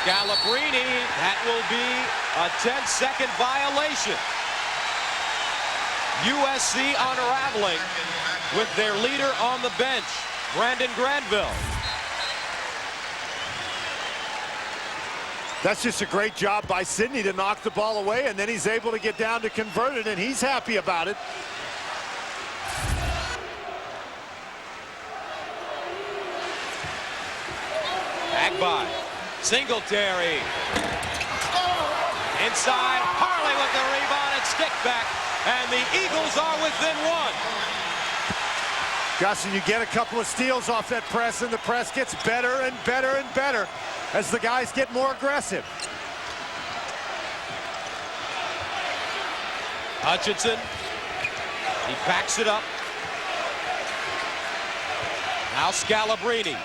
Scalabrini, that will be a 10-second violation. USC unraveling with their leader on the bench, Brandon Granville. That's just a great job by Sidney to knock the ball away, and then he's able to get down to convert it, and he's happy about it. Agbai. Singletary. Inside, Harley Riley with the rebound and stick back, and the Eagles are within one. Justin, you get a couple of steals off that press, and the press gets better and better and better as the guys get more aggressive. Hutchinson, he backs it up. Now Scalabrini.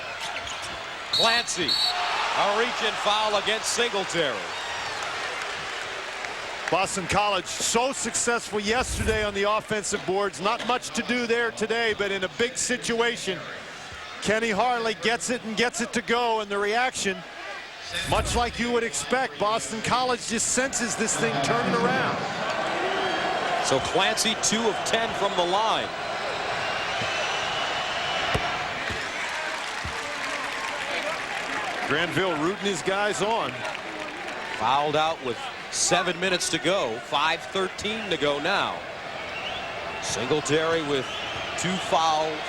Clancy, a reach-in foul against Singletary. Boston College so successful yesterday on the offensive boards. Not much to do there today, but in a big situation, Kenny Harley gets it and gets it to go, and the reaction, much like you would expect, Boston College just senses this thing turning around. So Clancy 2 of 10 from the line. Granville rooting his guys on. Fouled out with 7 minutes to go. 5:13 to go now. Singletary with 2 fouls.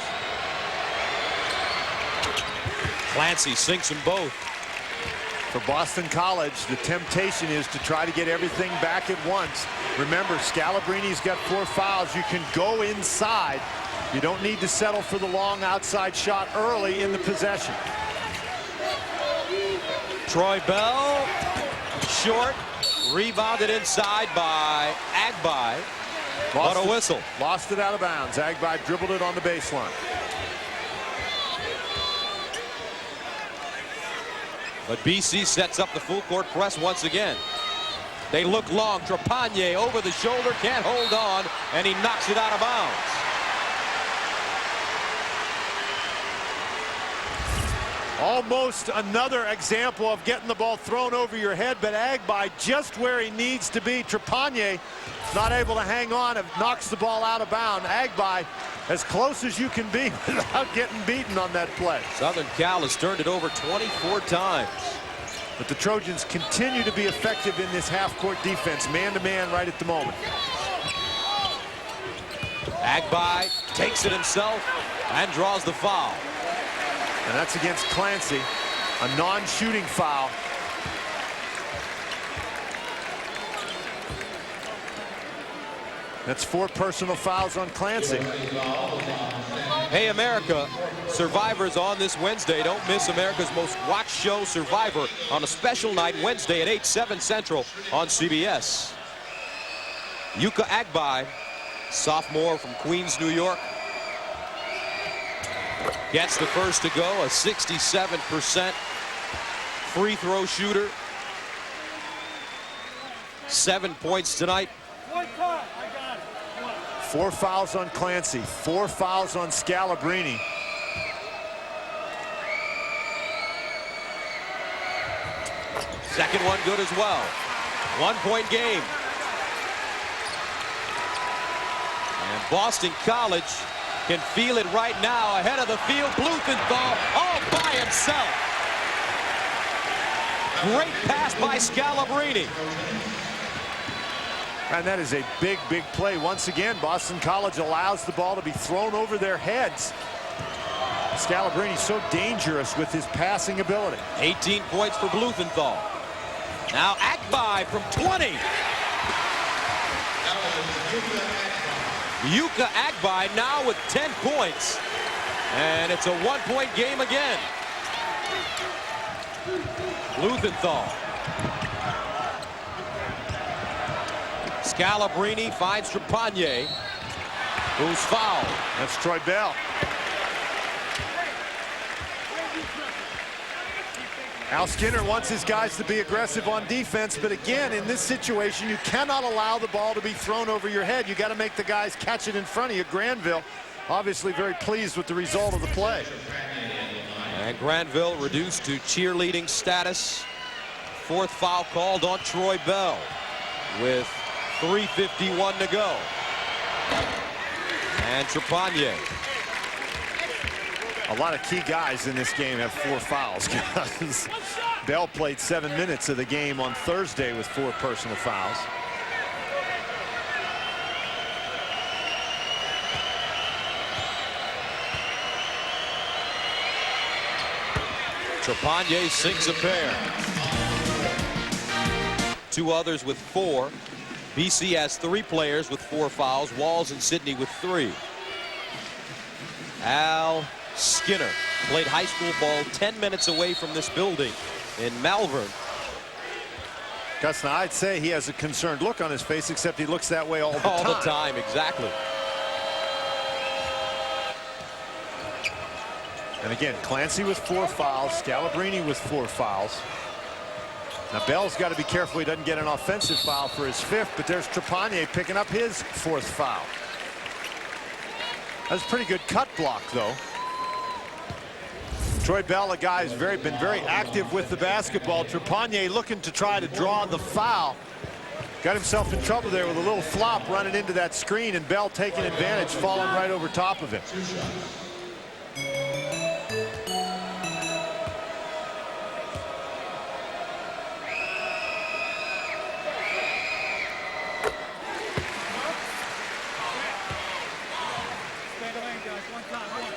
Clancy sinks them both. For Boston College, the temptation is to try to get everything back at once. Remember, Scalabrini's got 4 fouls. You can go inside. You don't need to settle for the long outside shot early in the possession. Troy Bell, short, rebounded inside by Agbai. But a whistle. Lost it out of bounds. Agbai dribbled it on the baseline. But BC sets up the full court press once again. They look long. Trepagnier over the shoulder, can't hold on, and he knocks it out of bounds. Almost another example of getting the ball thrown over your head, but Agbai just where he needs to be. Trepagnier not able to hang on and knocks the ball out of bounds. Agbai as close as you can be without getting beaten on that play. Southern Cal has turned it over 24 times. But the Trojans continue to be effective in this half-court defense, man-to-man right at the moment. Agbai takes it himself and draws the foul. And that's against Clancy, a non-shooting foul. That's 4 personal fouls on Clancy. Hey, America, Survivors on this Wednesday. Don't miss America's most watched show, Survivor, on a special night Wednesday at 8/7 Central on CBS. Ncaa Agbai, sophomore from Queens, New York, gets the first to go, a 67% free throw shooter. 7 points tonight. 4 fouls on Clancy, 4 fouls on Scalabrini. Second one good as well. 1-point game. And Boston College can feel it right now ahead of the field. Blumenthal all by himself. Great pass by Scalabrini. And that is a big, big play. Once again, Boston College allows the ball to be thrown over their heads. Scalabrini so dangerous with his passing ability. 18 points for Blumenthal. Now Agbai from 20. Ncaa Agbai now with 10 points. And it's a 1-point game again. Blumenthal. Scalabrini finds Trepagnier, who's fouled. That's Troy Bell. Al Skinner wants his guys to be aggressive on defense, but again, in this situation, you cannot allow the ball to be thrown over your head. You got to make the guys catch it in front of you. Granville, obviously very pleased with the result of the play. And Granville reduced to cheerleading status. 4th foul called on Troy Bell with 3:51 to go. And Trepagnier. A lot of key guys in this game have 4 fouls. Bell played 7 minutes of the game on Thursday with 4 personal fouls. Trepagnier sinks a pair. 2 others with 4. BC has 3 players with 4 fouls. Walls and Sidney with 3. Al Skinner played high school ball 10 minutes away from this building in Malvern. Gus, now I'd say he has a concerned look on his face, except he looks that way all the time. All the time, exactly. And again, Clancy with 4 fouls, Scalabrini with 4 fouls. Now Bell's got to be careful he doesn't get an offensive foul for his 5th, but there's Trepanier picking up his 4th foul. That's a pretty good cut block, though. Troy Bell, a guy who's been very active with the basketball. Trepanier looking to try to draw the foul. Got himself in trouble there with a little flop running into that screen, and Bell taking advantage, falling right over top of him.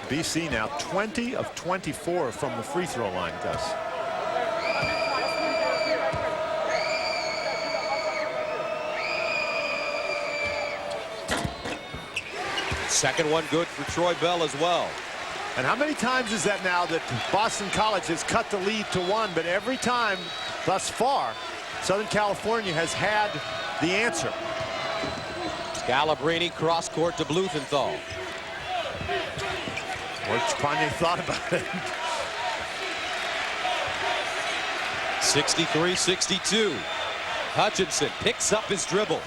BC now 20 of 24 from the free throw line, Gus. Second one good for Troy Bell as well. And how many times is that now that Boston College has cut the lead to 1, but every time thus far, Southern California has had the answer. Scalabrini cross court to Blumenthal. What Trepanier thought about it. 63-62. Hutchinson picks up his dribble.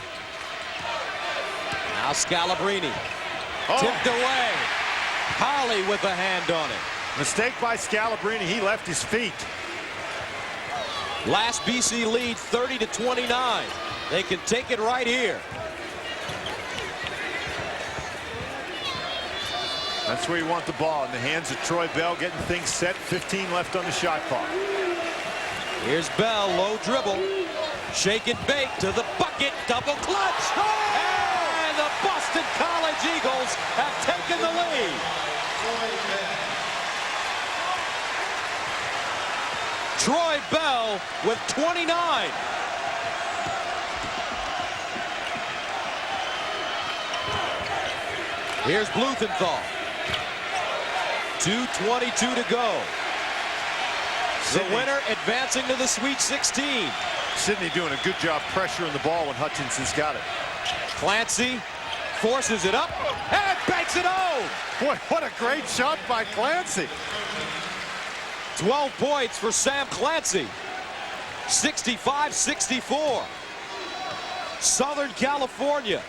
Now Scalabrini. Tipped away. Holly with a hand on it. Mistake by Scalabrini. He left his feet. Last BC lead 30-29. They can take it right here. That's where you want the ball, in the hands of Troy Bell, getting things set. 15 left on the shot clock. Here's Bell, low dribble. Shake and bake to the bucket, double clutch. And the Boston College Eagles have taken the lead. Troy Bell with 29. Here's Blumenthal. 2:22 to go. The winner advancing to the Sweet 16. Sidney doing a good job pressuring the ball when Hutchinson's got it. Clancy forces it up and banks it home. Boy, what a great shot by Clancy. 12 points for Sam Clancy. 65-64. Southern California.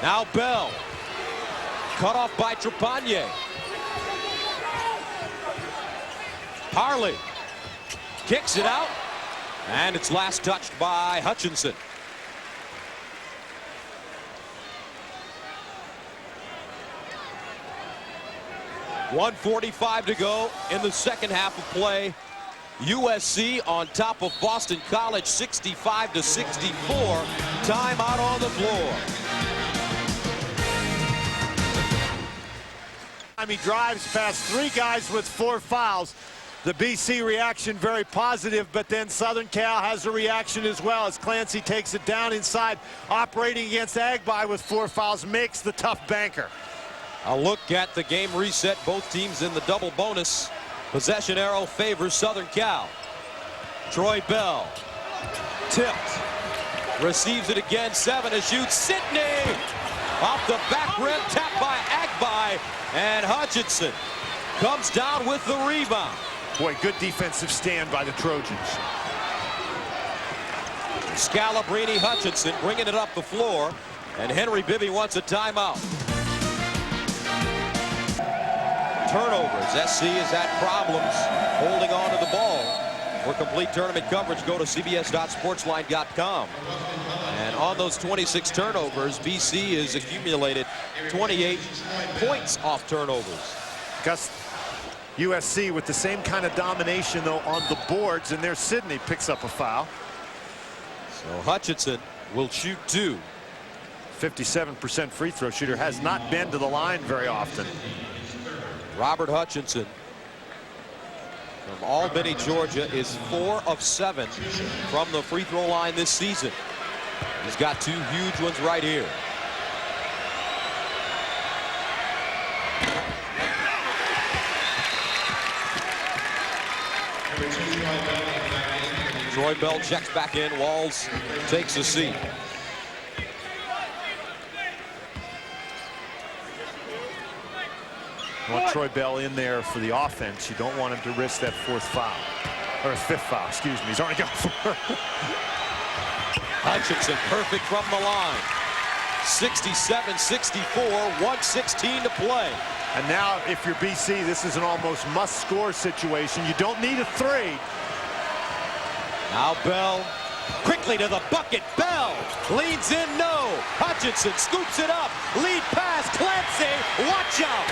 Now Bell. Cut off by Trepanier. Harley kicks it out, and it's last touched by Hutchinson. .145 to go in the second half of play. USC on top of Boston College 65-64. Timeout on the floor. He drives past 3 guys with 4 fouls. The BC reaction very positive, but then Southern Cal has a reaction as well as Clancy takes it down inside, operating against Agbai with 4 fouls, makes the tough banker. A look at the game reset. Both teams in the double bonus. Possession arrow favors Southern Cal. Troy Bell tipped, receives it again. 7 to shoot. Sidney off the back rim, tapped by Agbai, and Hutchinson comes down with the rebound. Boy, good defensive stand by the Trojans. Scalabrini, Hutchinson bringing it up the floor, and Henry Bibby wants a timeout. Turnovers. SC has had problems holding on to the ball. For complete tournament coverage, go to cbs.sportsline.com. And on those 26 turnovers, BC has accumulated 28 points off turnovers. Gus, USC with the same kind of domination, though, on the boards, and there's Sidney picks up a foul. So Hutchinson will shoot 2. 57% free throw shooter, has not been to the line very often. Robert Hutchinson from Albany, Georgia, is 4 of 7 from the free throw line this season. He's got 2 huge ones right here. Troy Bell checks back in. Walls takes a seat. You want Troy Bell in there for the offense. You don't want him to risk that 4th foul. Or 5th foul, excuse me. He's already got 4. Hutchinson perfect from the line. 67-64, 1:16 to play. And now, if you're BC, this is an almost must-score situation. You don't need a 3. Now Bell quickly to the bucket. Bell leans in, no. Hutchinson scoops it up. Lead pass, Clancy. Watch out.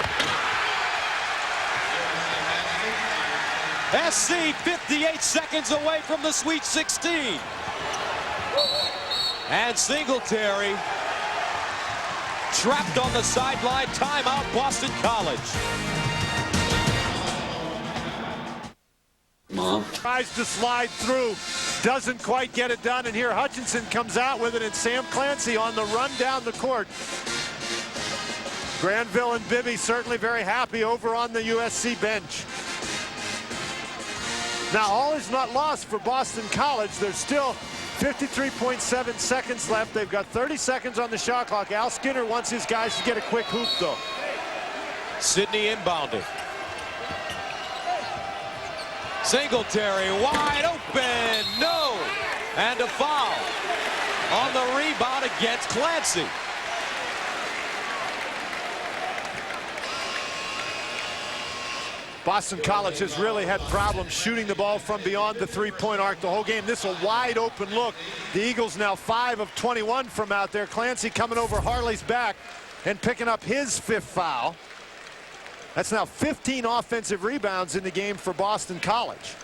SC 58 seconds away from the Sweet 16. And Singletary trapped on the sideline. Timeout, Boston College. Tries to slide through, doesn't quite get it done, and here Hutchinson comes out with it, and Sam Clancy on the run down the court. Granville and Bibby certainly very happy over on the USC bench. Now all is not lost for Boston College. There's still 53.7 seconds left. They've got 30 seconds on the shot clock. Al Skinner wants his guys to get a quick hoop though. Sydney inbounding. Singletary wide open, no, and a foul on the rebound against Clancy. Boston College has really had problems shooting the ball from beyond the three-point arc the whole game. This is a wide open look. The Eagles now 5 of 21 from out there. Clancy coming over Harley's back and picking up his 5th foul. That's now 15 offensive rebounds in the game for Boston College.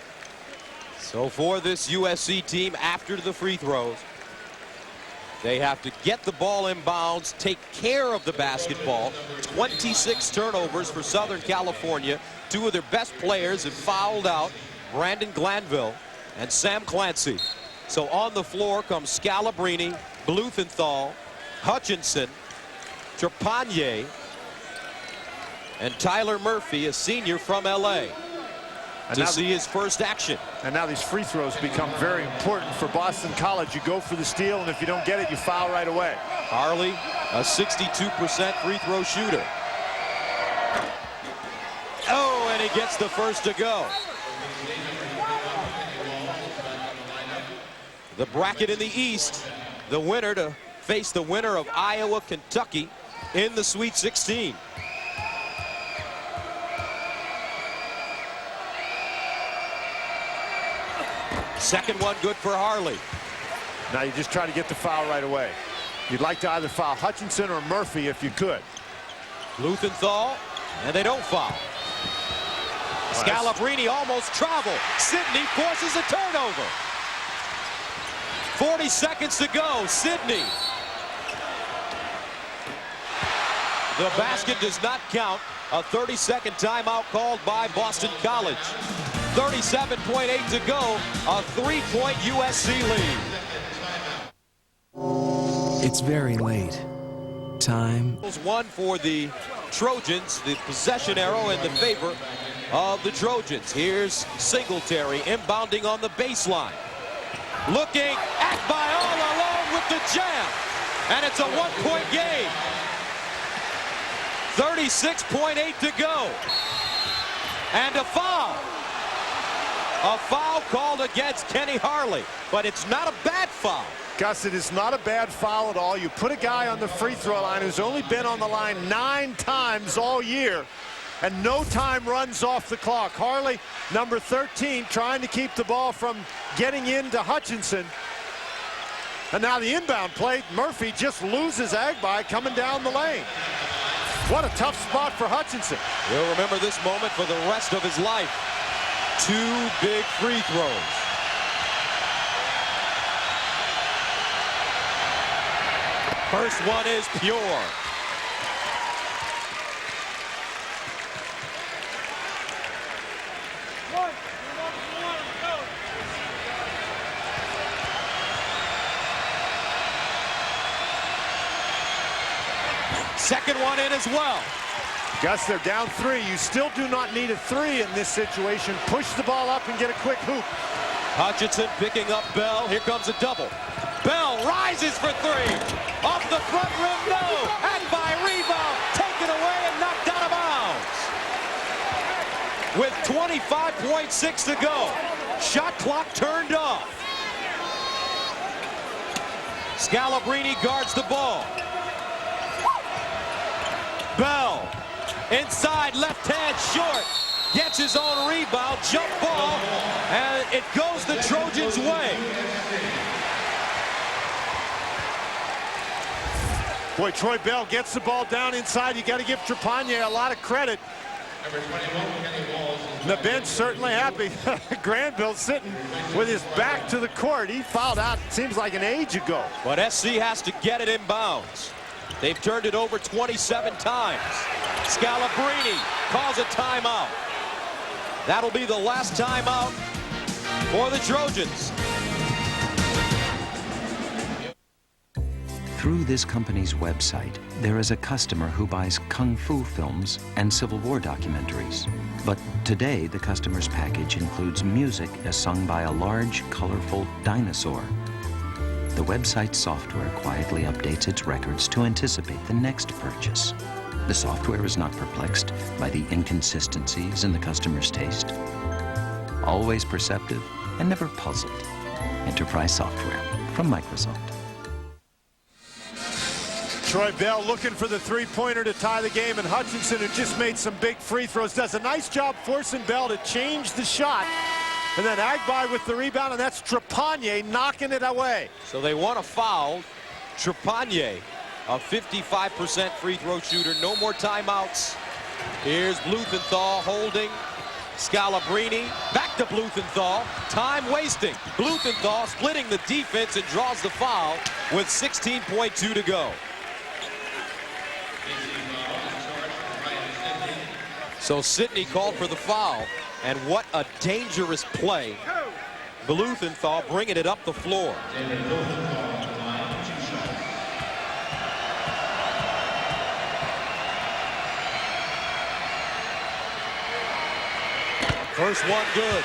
So for this USC team, after the free throws, they have to get the ball in bounds, take care of the basketball. 26 turnovers for Southern California. 2 of their best players have fouled out, Brandon Glanville and Sam Clancy. So on the floor comes Scalabrini, Bluthenthal, Hutchinson, Trepanier, and Tyler Murphy, a senior from LA, to see his first action. And now these free throws become very important for Boston College. You go for the steal, and if you don't get it, you foul right away. Harley, a 62% free throw shooter. Oh, and he gets the first to go. The bracket in the East, the winner to face the winner of Iowa, Kentucky in the Sweet 16. Second one good for Harley. Now you just try to get the foul right away. You'd like to either foul Hutchinson or Murphy if you could. Bluthenthal, and they don't foul. Scalabrini almost travel. Sidney forces a turnover. 40 seconds to go. Sidney. The basket does not count. A 30-second timeout called by Boston College. 37.8 to go. A 3-point USC lead. It's very late. Time. One for the Trojans. The possession arrow in the favor of the Trojans. Here's Singletary inbounding on the baseline. Looking at by all alone with the jam. And it's a 1-point game. 36.8 to go. And a foul. A foul called against Kenny Harley. But it's not a bad foul. Gus, it is not a bad foul at all. You put a guy on the free throw line who's only been on the line 9 times all year, and no time runs off the clock. Harley, number 13, trying to keep the ball from getting into Hutchinson. And now the inbound play, Murphy just loses Agbai coming down the lane. What a tough spot for Hutchinson. He'll remember this moment for the rest of his life. 2 big free throws. First one is pure. Second one in as well. Gus, they're down 3. You still do not need a 3 in this situation. Push the ball up and get a quick hoop. Hutchinson picking up Bell. Here comes a double. Bell rises for 3. Off the front rim, no. And by rebound, taken away and knocked out of bounds. With 25.6 to go. Shot clock turned off. Scalabrine guards the ball. Bell inside, left hand short. Gets his own rebound, jump ball, and it goes the Trojans' way. Boy, Troy Bell gets the ball down inside. You got to give Trepagnier a lot of credit. The bench certainly happy. Granville sitting with his back to the court. He fouled out, seems like an age ago. But SC has to get it in bounds. They've turned it over 27 times. Scalabrine calls a timeout. That'll be the last timeout for the Trojans. Through this company's website, there is a customer who buys kung fu films and Civil War documentaries. But today, the customer's package includes music as sung by a large, colorful dinosaur. The website software quietly updates its records to anticipate the next purchase. The software is not perplexed by the inconsistencies in the customer's taste. Always perceptive and never puzzled. Enterprise software from Microsoft. Troy Bell looking for the three-pointer to tie the game, and Hutchinson, who just made some big free throws, does a nice job forcing Bell to change the shot. And then Agbai with the rebound, and that's Trepagnier knocking it away. So they want a foul. Trepagnier, a 55% free throw shooter. No more timeouts. Here's Bluthenthal holding. Scalabrine back to Bluthenthal. Time wasting. Bluthenthal splitting the defense and draws the foul with 16.2 to go. So Sidney called for the foul, and what a dangerous play. Bluthenthal bringing it up the floor. First one good.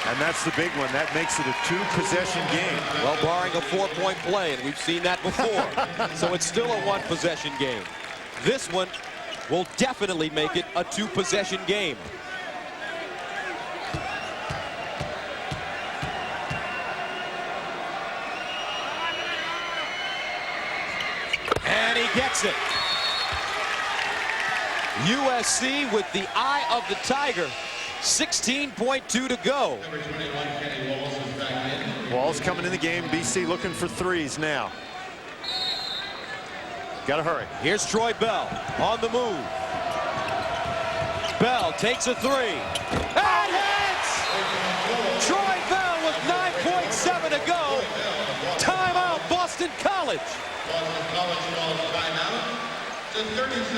And that's the big one. That makes it a two-possession game. Well, barring a four-point play, and we've seen that before. So it's still a one-possession game. This one will definitely make it a two-possession game. And he gets it. USC with the eye of the tiger. 16.2 to go. Walls coming in the game. BC looking for threes now. Got to hurry. Here's Troy Bell on the move. Bell takes a three. And hits! Troy Bell with 9.7 to go. Timeout, Boston College.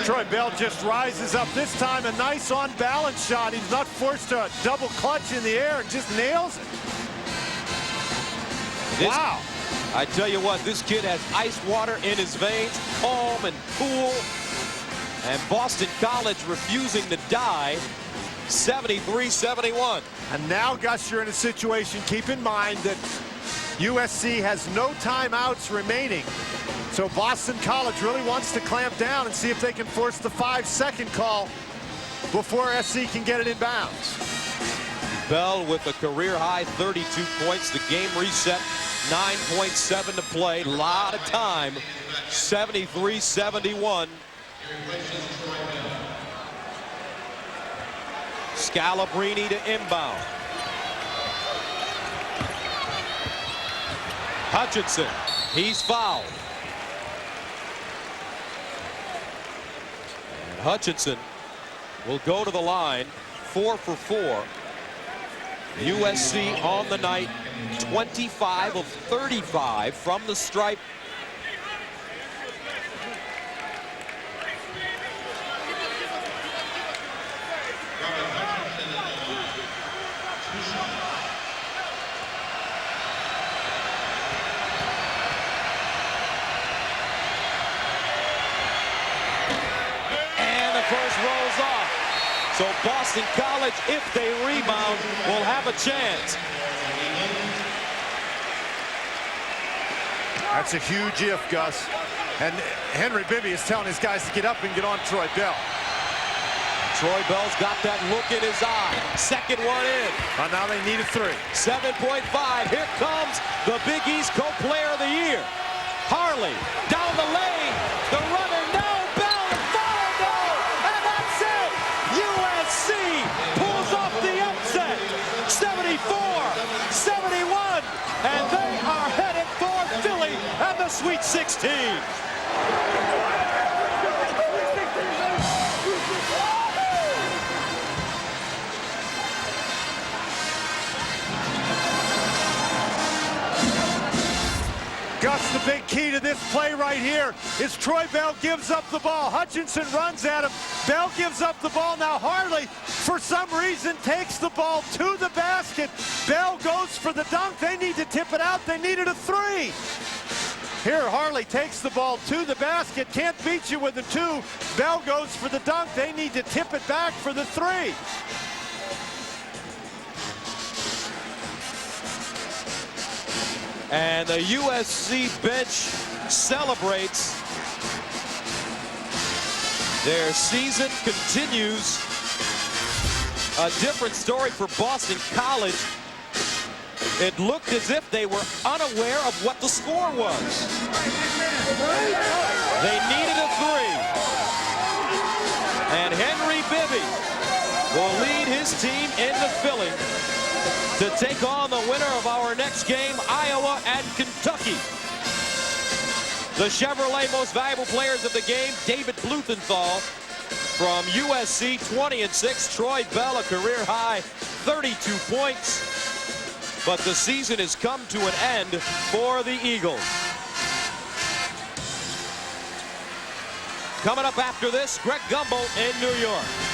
Troy Bell just rises up. This time a nice on-balance shot. He's not forced to double clutch in the air and just nails it. Wow. I tell you what, this kid has ice water in his veins, calm and cool. And Boston College refusing to die, 73-71. And now, Gus, you're in a situation, keep in mind that USC has no timeouts remaining. So Boston College really wants to clamp down and see if they can force the 5-second call before SC can get it in bounds. Bell with a career-high 32 points. The game reset, 9.7 to play. A lot of time, 73-71. Scalabrine to inbound. Hutchinson, he's fouled. And Hutchinson will go to the line, 4 for 4. USC on the night, 25 of 35 from the stripe. rolls off. So Boston College, if they rebound, will have a chance. That's a huge if, Gus. And Henry Bibby is telling his guys to get up and get on Troy Bell. Troy Bell's got that look in his eye. Second one in. Now they need a 3. 7.5. Here comes the Big East Co-Player of the Year. Harley down the lane. The runner, no. Bell and follow, no. And that's it. USC pulls off the upset. 74-71. And they are headed for Philly and the Sweet 16. Gus, the big key to this play right here is Troy Bell gives up the ball. Hutchinson runs at him. Bell gives up the ball. Now Harley, for some reason, takes the ball to the basket. Bell goes for the dunk. They need to tip it out. They needed a 3. Here, Harley takes the ball to the basket. Can't beat you with the 2. Bell goes for the dunk. They need to tip it back for the 3. And the USC bench celebrates. Their season continues. A different story for Boston College. It looked as if they were unaware of what the score was. They needed a 3. And Henry Bibby will lead his team into Philly to take on the winner of our next game, Iowa and Kentucky. The Chevrolet Most Valuable Players of the game, David Bluthenthal from USC, 20-6. Troy Bell, a career-high 32 points. But the season has come to an end for the Eagles. Coming up after this, Greg Gumbel in New York.